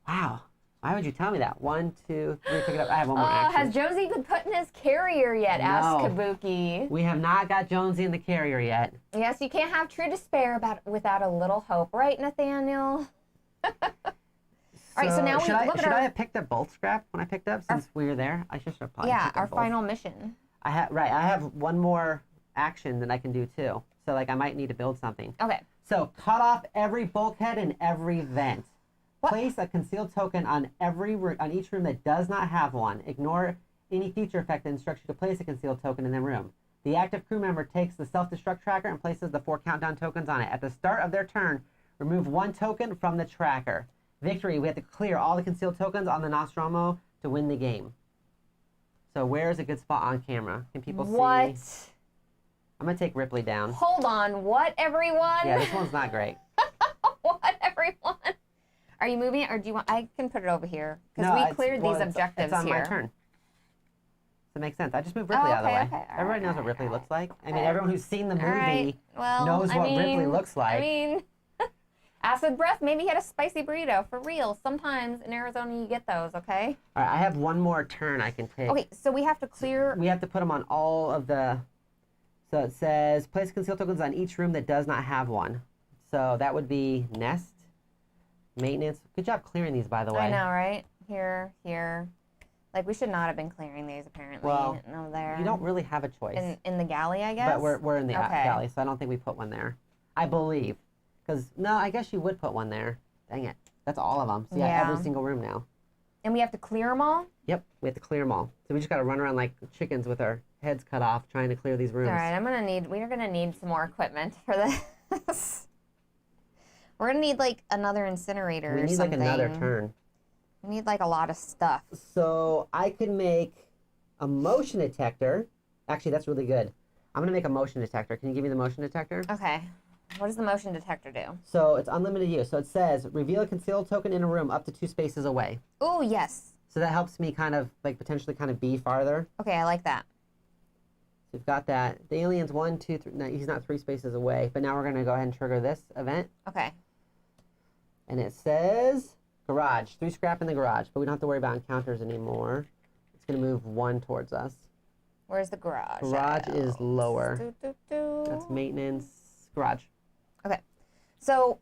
Wow. Why would you tell me that? 1, 2, 3, pick it up. I have one more action. Has Jonesy been put in his carrier yet? Asked No. Kabuki. We have not got Jonesy in the carrier yet. Yes, you can't have true despair without a little hope, right, Nathaniel? All right, so now we look at Should our... I have picked up both scrap when I picked up since we were there? I should have probably Yeah, picked up our both. final mission. I have one more action that I can do too. So like I might need to build something. Okay. So cut off every bulkhead in every vent. What? Place a concealed token on each room that does not have one. Ignore any feature effect that instructs you to place a concealed token in the room. The active crew member takes the self-destruct tracker and places the 4 countdown tokens on it. At the start of their turn, remove 1 token from the tracker. Victory, we have to clear all the concealed tokens on the Nostromo to win the game. So where is a good spot on camera? Can people see? What? I'm going to take Ripley down. Hold on. What, everyone? Yeah, this one's not great. What, everyone? Are you moving it, or do you want... I can put it over here. Because No, we cleared these objectives it's on here. my turn. Does it make sense? I just moved Ripley out of the way. Okay. Everybody knows what Ripley looks like. I mean, everyone who's seen the movie Well, knows what Ripley looks like. I mean, acid breath, maybe he had a spicy burrito. For real. Sometimes in Arizona you get those, okay? All right, I have one more turn I can take. Okay, so we have to clear... We have to put them on all of the... So it says, place concealed tokens on each room that does not have one. So that would be nest, maintenance. Good job clearing these, by the way. I know, right? Here. Like, we should not have been clearing these, apparently. Well, no, there. you don't really have a choice. In the galley, I guess? But we're in the galley, so I don't think we put one there. I believe. Because, no, I guess you would put one there. Dang it. That's all of them. So yeah, every single room now. And we have to clear them all? Yep, we have to clear them all. So we just got to run around like chickens with our heads cut off trying to clear these rooms. All right, we are going to need some more equipment for this. We're going to need, like, another incinerator or something. We need, like, another turn. We need, like, a lot of stuff. So I can make a motion detector. Actually, that's really good. I'm going to make a motion detector. Can you give me the motion detector? Okay. What does the motion detector do? So it's unlimited use. So it says, reveal a concealed token in a room up to 2 spaces away. Oh, yes. So that helps me kind of, like, potentially kind of be farther. Okay, I like that. So we've got that. The alien's 1, 2, 3. No, he's not 3 spaces away. But now we're going to go ahead and trigger this event. Okay. And it says garage. 3 scrap in the garage. But we don't have to worry about encounters anymore. It's going to move 1 towards us. Where's the garage? Garage is lower. Do. That's maintenance. Garage. Okay. So...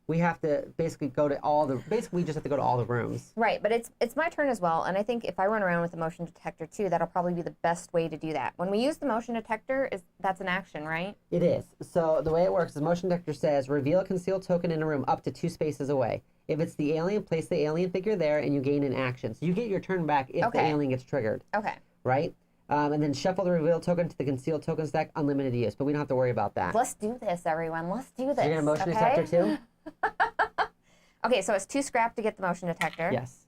we have to basically go to all the... Basically, we just have to go to all the rooms. Right, but it's my turn as well, and I think if I run around with the motion detector too, that'll probably be the best way to do that. When we use the motion detector, that's an action, right? It is. So the way it works is motion detector says, reveal a concealed token in a room up to 2 spaces away. If it's the alien, place the alien figure there, and you gain an action. So you get your turn back if the alien gets triggered. Okay. Right? And then shuffle the reveal token to the concealed tokens deck, unlimited use. But we don't have to worry about that. Let's do this, everyone. Let's do this. So you're going to motion detector too? Okay, so it's 2 scrap to get the motion detector. Yes.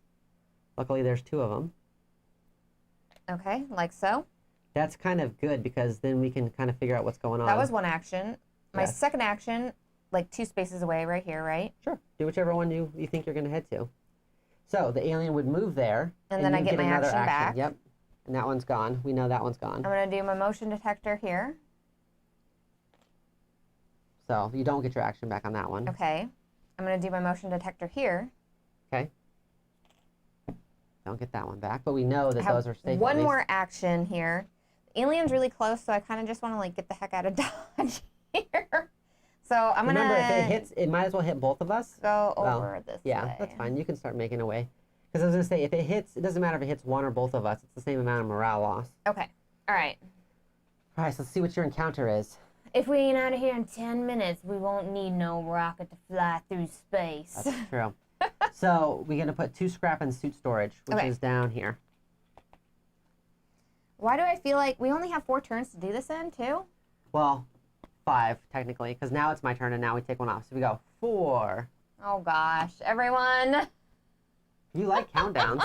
Luckily, there's 2 of them. Okay, like so. That's kind of good because then we can kind of figure out what's going on. That was one action. My Yes. second action, like 2 spaces away right here, right? Sure. Do whichever one you think you're going to head to. So the alien would move there. And then I you get my another action back. Yep. And that one's gone. We know that one's gone. I'm going to do my motion detector here. So you don't get your action back on that one. Okay. I'm going to do my motion detector here. Okay. Don't get that one back, but we know that those are safe. One more action here. The alien's really close, so I kind of just want to like get the heck out of dodge here. So I'm going to... Remember, if it hits, it might as well hit both of us. Go over this Yeah, way. that's fine. You can start making a way. Because I was going to say, if it hits, it doesn't matter if it hits one or both of us. It's the same amount of morale loss. Okay. All right. All right, so let's see what your encounter is. If we ain't out of here in 10 minutes, we won't need no rocket to fly through space. That's true. So we're going to put 2 scrap in suit storage, which is down here. Why do I feel like we only have 4 turns to do this in, too? Well, 5, technically, because now it's my turn, and now we take one off. So we go 4. Oh, gosh. Everyone. You like countdowns.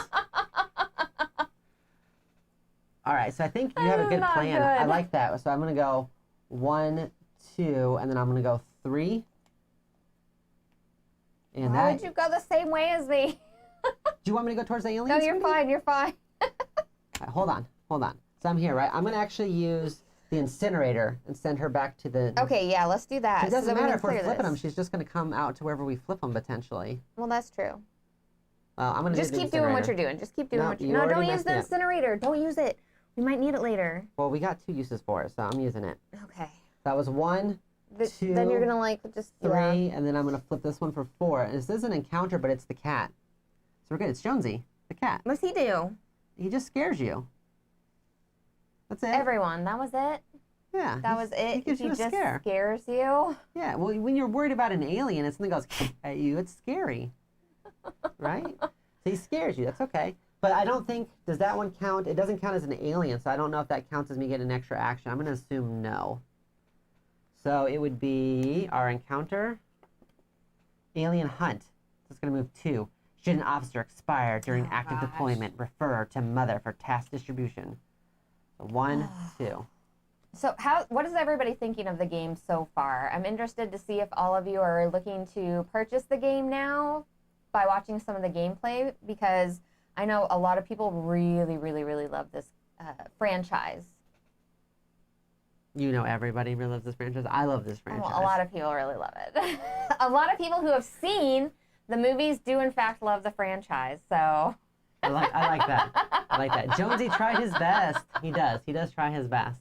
All right, so I think you have a good Not plan. good. I like that. So I'm going to go 1, 2, and then I'm going to go 3. And Why would you go the same way as me? Do you want me to go towards the aliens? No, you're fine. You're fine. All right, hold on. So I'm here, right? I'm going to actually use the incinerator and send her back to the... Okay, yeah, let's do that. It doesn't matter if we're clear flipping them. this. She's just going to come out to wherever we flip them, potentially. Well, that's true. I'm going to Just keep doing what you're doing. Just keep doing what you're doing. No, don't use the incinerator. Don't use it. We might need it later. Well, we got 2 uses for it, so I'm using it. Okay. That was 1, 2, Then you're going to like just... 3, Yeah. and then I'm going to flip this one for 4. And this is an encounter, but it's the cat. So we're good. It's Jonesy, the cat. What's he do? He just scares you. That's it. Everyone, that was it? Yeah. That was it? He gives you a just scare. scares you? Yeah, well, when you're worried about an alien and something goes at you, it's scary. Right? So he scares you. That's okay. But I don't think, does that one count? It doesn't count as an alien, so I don't know if that counts as me getting an extra action. I'm going to assume no. So it would be our encounter, alien hunt. So it's going to move 2. Should an officer expire during active deployment, refer to mother for task distribution. So 1, 2. So what is everybody thinking of the game so far? I'm interested to see if all of you are looking to purchase the game now by watching some of the gameplay, because I know a lot of people really, really, really love this franchise. You know everybody really loves this franchise. I love this franchise. Well, a lot of people really love it. A lot of people who have seen the movies do in fact love the franchise, so... I like that. I like that. Jonesy tried his best. He does. He does try his best.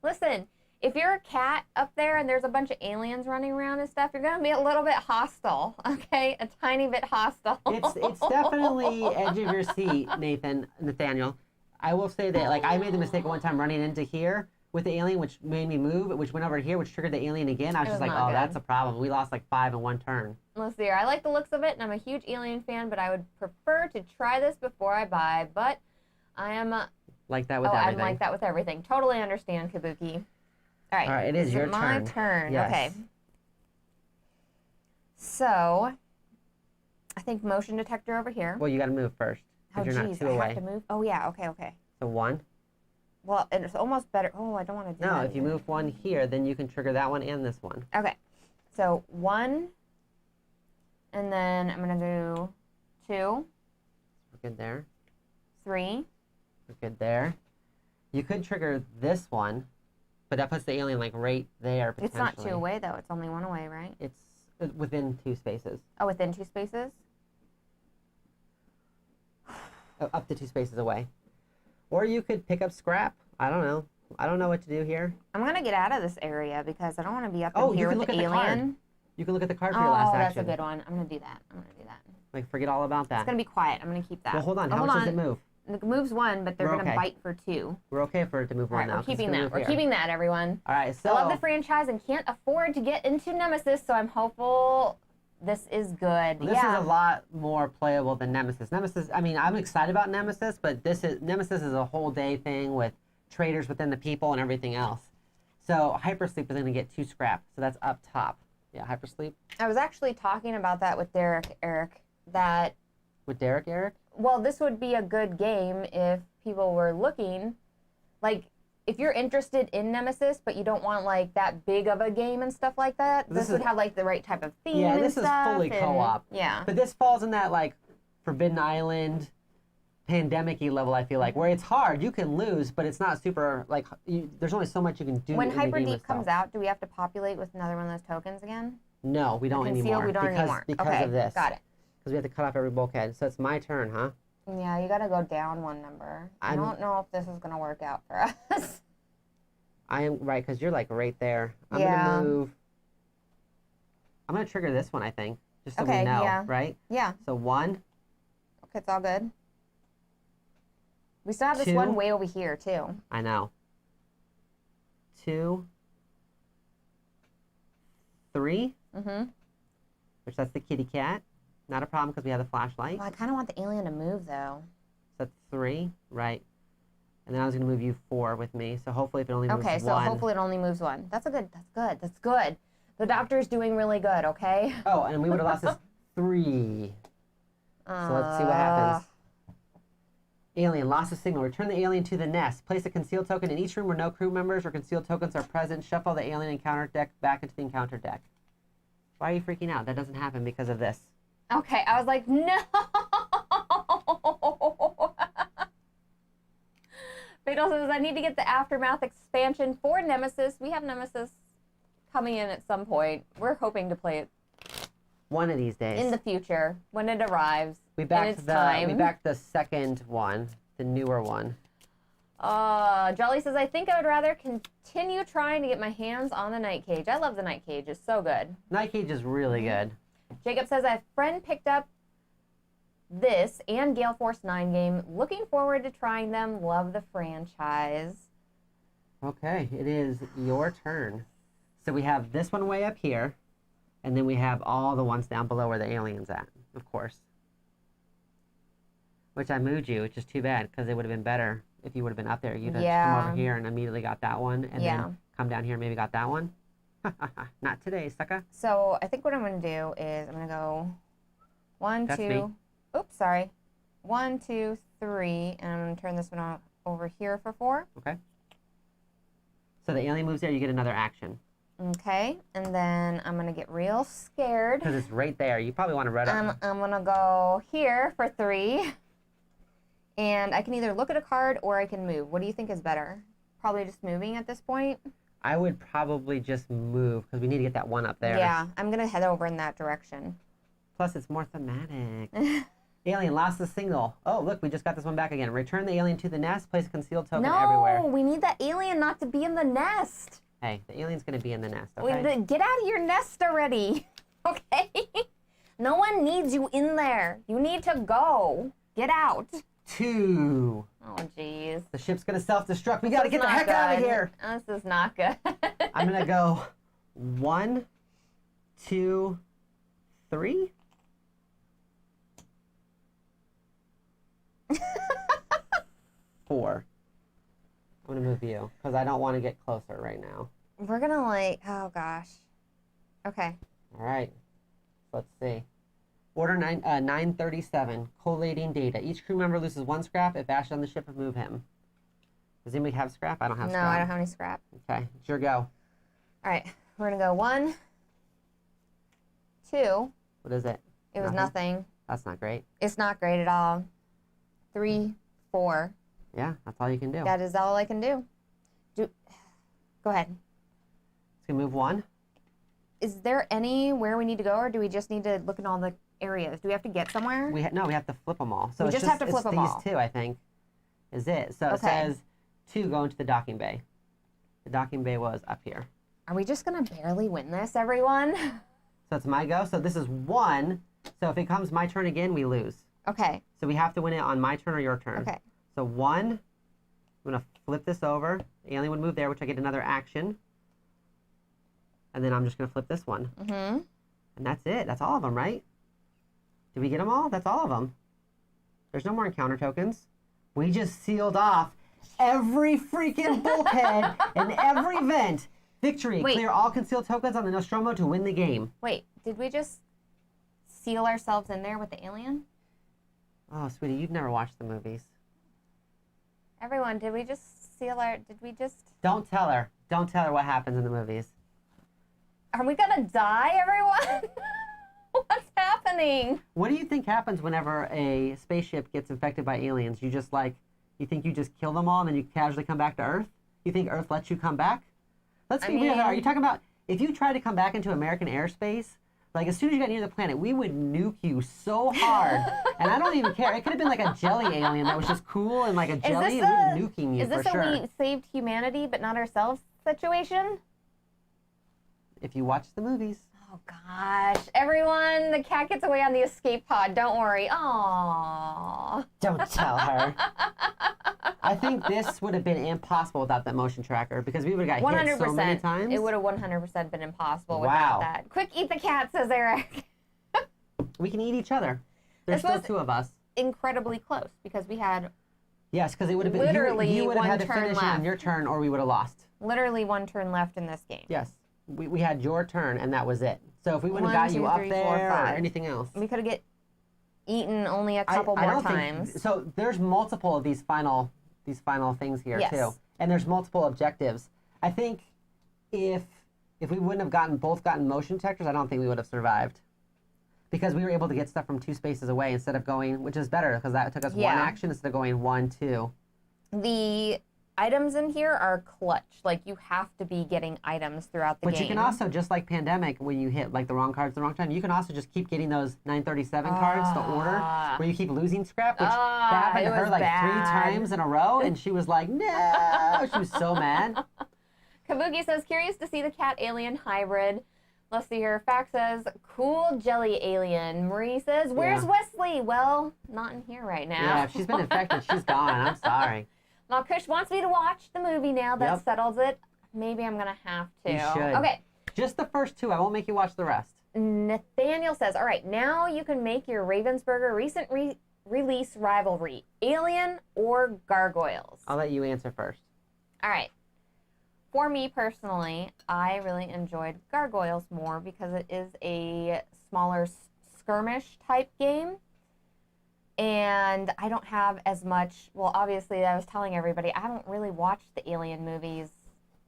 Listen, if you're a cat up there and there's a bunch of aliens running around and stuff, you're going to be a little bit hostile, okay? A tiny bit hostile. It's definitely edge of your seat, Nathaniel. I will say that, like, I made the mistake one time running into here with the alien, which made me move, which went over here, which triggered the alien again. I was just like, oh, that's a problem. We lost like 5 in one turn. Let's see here. I like the looks of it, and I'm a huge alien fan, but I would prefer to try this before I buy. But I am... like that with everything. I'm like that with everything. Totally understand, Kabuki. All right. All right, it is your my turn. turn. Yes. Okay. So, I think motion detector over here. Well, you got to move first. Oh, You're not geez, 2 I away. have to move? Oh, yeah. Okay. So 1. Well, it's almost better. Oh, I don't want to do that. No, if you move 1 here, then you can trigger that one and this one. Okay. So 1, and then I'm going to do 2, We're good there. 3. We're good there. You could trigger this one, but that puts the alien like right there potentially. It's not 2 away, though. It's only 1 away, right? It's within 2 spaces. Oh, within 2 spaces? Up to 2 spaces away. Or you could pick up scrap. I don't know. I don't know what to do here. I'm going to get out of this area because I don't want to be up Oh, in here you can with look the at the card. alien. You can look at the card for your last Oh, that's action. a good one. I'm going to do that. Like, forget all about that. It's going to be quiet. I'm going to keep that. Well, hold on. Oh, How much does it move? It moves 1, but they're We're going to okay. bite for 2. We're okay for it to move All 1 right, now. we're 'cause it's keeping gonna that. move We're here. keeping that, everyone. All right, so... I love the franchise and can't afford to get into Nemesis, so I'm hopeful this is good. This is a lot more playable than Nemesis. Nemesis, I mean, I'm excited about Nemesis, but Nemesis is a whole day thing with traders within the people and everything else. So Hypersleep is going to get 2 scrap, so that's up top. Yeah, Hypersleep. I was actually talking about that with Eric, that... With Derek? Well, this would be a good game if people were looking. Like, if you're interested in Nemesis, but you don't want, like, that big of a game and stuff like that, this would have, like, the right type of theme and this stuff. is fully co-op. Yeah. But this falls in that, like, Forbidden Island, pandemic-y level, I feel like, where it's hard. You can lose, but it's not super, like, there's only so much you can do When in the game Hyper Deep itself. comes out, do we have to populate with another one of those tokens again? No, we don't Conceal, anymore. we don't anymore. Because Okay, of this. got it. Because we have to cut off every bulkhead. So it's my turn, huh? Yeah, you gotta go down one number. I don't know if this is gonna work out for us. I am, right, because you're, like, right there. I'm Yeah. going to move. I'm going to trigger this one, I think, just so we Okay, know, yeah. right? Yeah, So 1, okay, it's all good. We still have this 2. one way over here, too. I know. 2, 3, Mm-hmm. which that's the kitty cat. Not a problem because we have the flashlight. Well, I kind of want the alien to move, though. So that's 3, right? And then I was going to move you 4 with me. So hopefully if it only moves Okay, so 1. hopefully it only moves one. That's good. The doctor's doing really good, okay? Oh, and we would have lost this 3. So let's see what happens. Alien, lost a signal. Return the alien to the nest. Place a concealed token in each room where no crew members or concealed tokens are present. Shuffle the alien encounter deck back into the encounter deck. Why are you freaking out? That doesn't happen because of this. Okay, I was like, no! Fatal says, I need to get the Aftermath expansion for Nemesis. We have Nemesis coming in at some point. We're hoping to play it One of these days. in the future when it arrives. We in backed its time. we backed the second one, the newer one. Jolly says, I think I would rather continue trying to get my hands on the Night Cage. I love the Night Cage. It's so good. Night Cage is really good. Jacob says, a friend picked up this and Gale Force 9 game. Looking forward to trying them. Love the franchise. Okay, it is your turn. So we have this one way up here, and then we have all the ones down below where the alien's at, of course. Which I moved you, which is too bad, because it would have been better if you would have been up there. You'd have come over here and immediately got that one, and then come down here and maybe got that one. Not today, sucker. So I think what I'm going to do is I'm going to go 1, That's 2, me. oops, sorry. 1, 2, 3, and I'm going to turn this one over here for 4. Okay. So the alien moves there, you get another action. Okay, and then I'm going to get real scared. Because it's right there. You probably want to read up. I'm going to go here for 3. And I can either look at a card or I can move. What do you think is better? Probably just moving at this point. I would probably just move, because we need to get that one up there. Yeah, I'm going to head over in that direction. Plus, it's more thematic. Alien lost the signal. Oh, look, we just got this one back again. Return the alien to the nest. Place a concealed token everywhere. No, we need that alien not to be in the nest. Hey, the alien's going to be in the nest, okay? Get out of your nest already, okay? No one needs you in there. You need to go. Get out. 2. Oh, jeez. The ship's going to self-destruct. We got to get the heck out of here. This is not good. I'm going to go 1, 2, 3. Four. I'm going to move you, because I don't want to get closer right now. We're going to oh gosh. Okay. All right. Let's see. Order 937, collating data. Each crew member loses 1 scrap if Ash on the ship and move him. Does anybody have scrap? I don't have scrap. No, I don't have any scrap. Okay, it's your go. All right, we're going to go 1, 2. What is it? It was nothing. That's not great. It's not great at all. 3, 4. Yeah, that's all you can do. That is all I can do. Go ahead. It's going to move 1. Is there anywhere we need to go, or do we just need to look in all the areas? Do we have to get somewhere? No, we have to flip them all. So We it's just have to flip them all. These 2, I think, is it. So it says 2 go into the docking bay. The docking bay was up here. Are we just going to barely win this, everyone? So it's my go. So this is 1. So if it comes my turn again, we lose. Okay. So we have to win it on my turn or your turn. Okay. So 1, I'm going to flip this over. The alien would move there, which I get another action. And then I'm just going to flip this one. Mm-hmm. And that's it. That's all of them, right? Did we get them all? That's all of them. There's no more encounter tokens. We just sealed off every freaking bulkhead and every vent. Victory. Wait. Clear all concealed tokens on the Nostromo to win the game. Wait, did we just seal ourselves in there with the alien? Oh, sweetie, you've never watched the movies. Everyone, did we just seal our? Did we just? Don't tell her. Don't tell her what happens in the movies. Are we gonna die, everyone? What's happening? What do you think happens whenever a spaceship gets infected by aliens? You think you just kill them all and then you casually come back to Earth? You think Earth lets you come back? Let's be real. Are you talking about if you try to come back into American airspace? Like, as soon as you got near the planet, we would nuke you so hard. And I don't even care. It could have been like a jelly alien that was just cool and like a jelly, and we'd be nuking you for sure. Is this a we saved humanity but not ourselves situation? If you watch the movies. Oh, gosh. Everyone, the cat gets away on the escape pod. Don't worry. Aww. Don't tell her. I think this would have been impossible without that motion tracker because we would have got hit so many times. It would have 100% been impossible without that. Quick, eat the cat, says Eric. We can eat each other. There's still two of us. Incredibly close because we had. Yes, because it would have been literally you would have had to finish left. on your turn, or we would have lost. Literally one turn left in this game. Yes, we had your turn, and that was it. So if we wouldn't have got you up there or anything else, we could have eaten only a couple more times. So there's multiple of these final things here too, and there's multiple objectives. I think if we wouldn't have both gotten motion detectors, I don't think we would have survived. Because we were able to get stuff from 2 spaces away instead of going, which is better because that took us 1 action instead of going 1, 2. The items in here are clutch. Like, you have to be getting items throughout the game. But you can also, just like Pandemic, when you hit like the wrong cards at the wrong time, you can also just keep getting those 937 cards to order where you keep losing scrap, which that happened to her like 3 times in a row, and she was like, no! She was so mad. Kabuki says, curious to see the cat alien hybrid. Let's see here. Fact says, cool jelly alien. Marie says, where's Wesley? Well, not in here right now. Yeah, if she's been infected, she's gone. I'm sorry. Malkush wants me to watch the movie now. That settles it. Maybe I'm going to have to. You should. Okay. Just the first 2. I won't make you watch the rest. Nathaniel says, all right, now you can make your Ravensburger recent release rivalry. Alien or Gargoyles? I'll let you answer first. All right. For me personally, I really enjoyed Gargoyles more because it is a smaller skirmish type game. And I don't have as much, well, obviously, I was telling everybody, I haven't really watched the Alien movies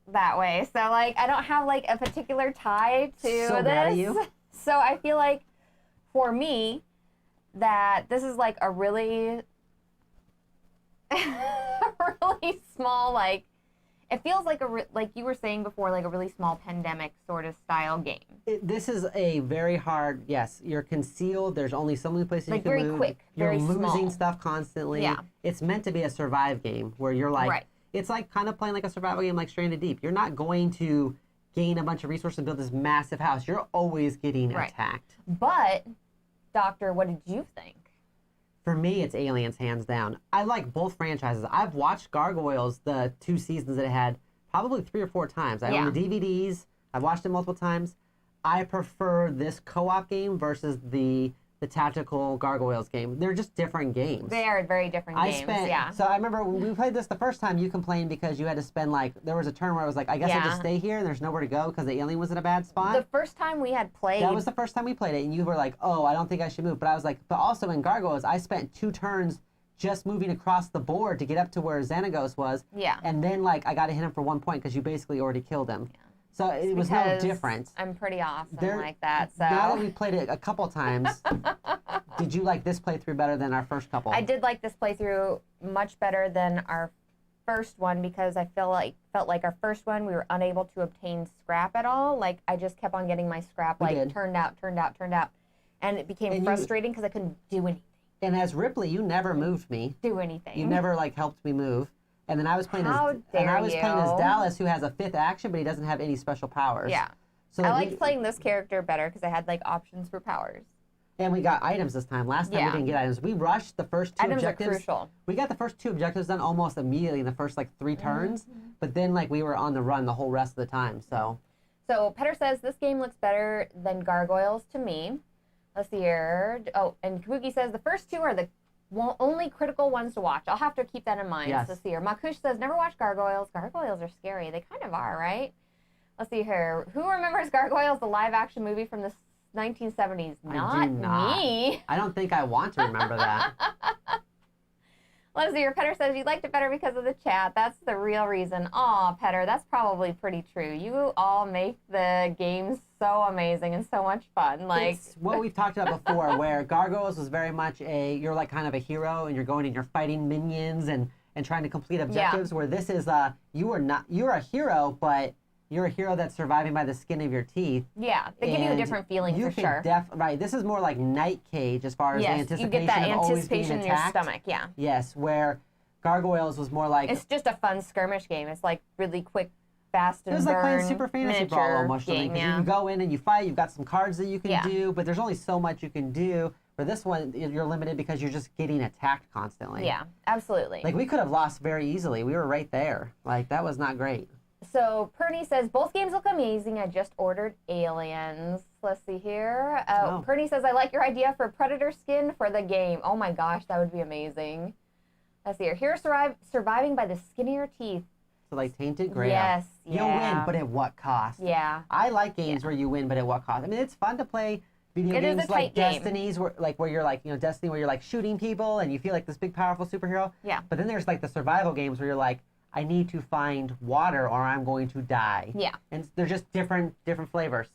that way. So, like, I don't have, like, a particular tie to this. Mad at you. So I feel like, for me, that this is, like, a really, really small, like, it feels like like you were saying before, like a really small Pandemic sort of style game. This is a very hard. Yes, you're concealed. There's only so many places you can move. Very quick. You're losing small. stuff constantly. Yeah. It's meant to be a survive game where you're like, it's like kind of playing like a survival game like Stranded Deep. You're not going to gain a bunch of resources and build this massive house. You're always getting attacked. But, Doctor, what did you think? For me, it's Aliens, hands down. I like both franchises. I've watched Gargoyles, the 2 seasons that it had, probably 3 or 4 times. I own the DVDs. I've watched it multiple times. I prefer this co-op game versus the tactical Gargoyles game. They're just different games. They are very different games, So I remember when we played this the first time, you complained because you had to spend, like, there was a turn where I was like, I guess I just stay here and there's nowhere to go because the alien was in a bad spot. The first time we had played. That was the first time we played it, and you were like, oh, I don't think I should move. But I was like, but also in Gargoyles, I spent 2 turns just moving across the board to get up to where Xenagos was. Yeah. And then, like, I got to hit him for 1 point because you basically already killed him. Yeah. So it was no different. I'm pretty awesome like that. So now that we've played it a couple times, did you like this playthrough better than our first couple? I did like this playthrough much better than our first one because I felt like our first one we were unable to obtain scrap at all. Like I just kept on getting my scrap turned out, and it became frustrating because I couldn't do anything. And as Ripley, you never moved me. Do anything. You never like helped me move. And then I was playing as Dallas, who has a 5th action, but he doesn't have any special powers. Yeah. So I liked playing this character better because I had like options for powers. And we got items this time. Last time we didn't get items. We rushed the first 2 objectives. Items are crucial. We got the first 2 objectives done almost immediately in the first like 3 turns. But then like we were on the run the whole rest of the time. So Petter says this game looks better than Gargoyles to me. Let's see here. Oh, and Kabuki says the first 2 are the only critical ones to watch. I'll have to keep that in mind. Yes. Let's see here. Makush says, never watch Gargoyles. Gargoyles are scary. They kind of are, right? Let's see here. Who remembers Gargoyles, the live-action movie from the 1970s? Not me. I don't think I want to remember that. Let's see, your Petter says you liked it better because of the chat. That's the real reason. Aw, Petter, that's probably pretty true. You all make the games so amazing and so much fun. Like, it's what we've talked about before, where Gargoyles was very much you're like kind of a hero and you're going and you're fighting minions and trying to complete objectives, where this is you're a hero, but you're a hero that's surviving by the skin of your teeth. Yeah, they give you a different feeling for sure. Right, this is more like Night Cage as far as the anticipation you get that of always being anticipation in your attacked. stomach, yeah. Yes, where Gargoyles was more like... It's just a fun skirmish game. It's like really quick, fast, and it was like playing Super Fantasy Brawl almost. Game, You go in and you fight, you've got some cards that you can do, but there's only so much you can do. For this one, you're limited because you're just getting attacked constantly. Yeah, absolutely. Like, we could have lost very easily. We were right there. Like, that was not great. So Perny says, both games look amazing. I just ordered Aliens. Let's see here. Perny says, I like your idea for Predator skin for the game. Oh my gosh, that would be amazing. Let's see here. Here, surviving by the skin of your teeth. So like Tainted Grail. Yes, You'll win, but at what cost? Yeah. I like games where you win, but at what cost? I mean, it's fun to play video games like Destiny's, where you're like, Destiny, where you're like shooting people and you feel like this big, powerful superhero. Yeah. But then there's like the survival games where you're like, I need to find water or I'm going to die. Yeah. And they're just different flavors.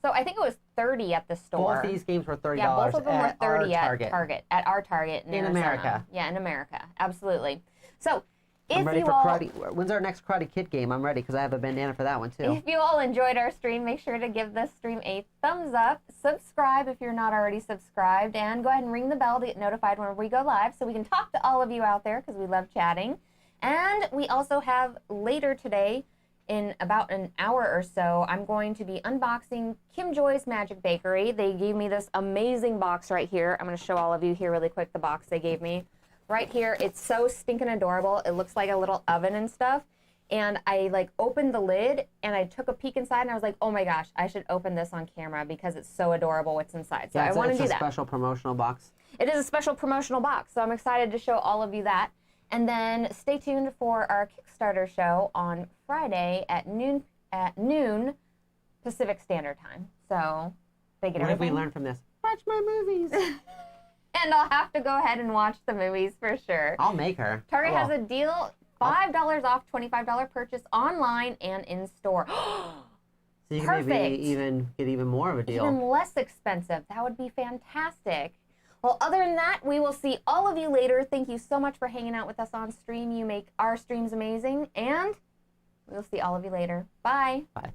So I think it was $30 at the store. Both these games were $30 yeah, both of them were $30 at Target. At our Target in Arizona. America. Yeah, in America. Absolutely. So I'm ready for Karate. When's our next Karate Kid game? I'm ready because I have a bandana for that one too. If you all enjoyed our stream, make sure to give this stream a thumbs up. Subscribe if you're not already subscribed. And go ahead and ring the bell to get notified whenever we go live so we can talk to all of you out there because we love chatting. And we also have later today, in about an hour or so, I'm going to be unboxing Kim Joy's Magic Bakery. They gave me this amazing box right here. I'm going to show all of you here really quick the box they gave me. Right here, it's so stinking adorable. It looks like a little oven and stuff. And I like opened the lid and I took a peek inside and I was like, oh my gosh, I should open this on camera because it's so adorable what's inside. So I want to do that. It's a special promotional box. It is a special promotional box. So I'm excited to show all of you that. And then stay tuned for our Kickstarter show on Friday at noon Pacific Standard Time. So they get everything. What have we learned from this? Watch my movies. And I'll have to go ahead and watch the movies for sure. I'll make her. Target has a deal, $5 off $25 purchase online and in store. So you can Perfect. maybe even get even more of a deal. Even less expensive. That would be fantastic. Well, other than that, we will see all of you later. Thank you so much for hanging out with us on stream. You make our streams amazing. And we'll see all of you later. Bye. Bye.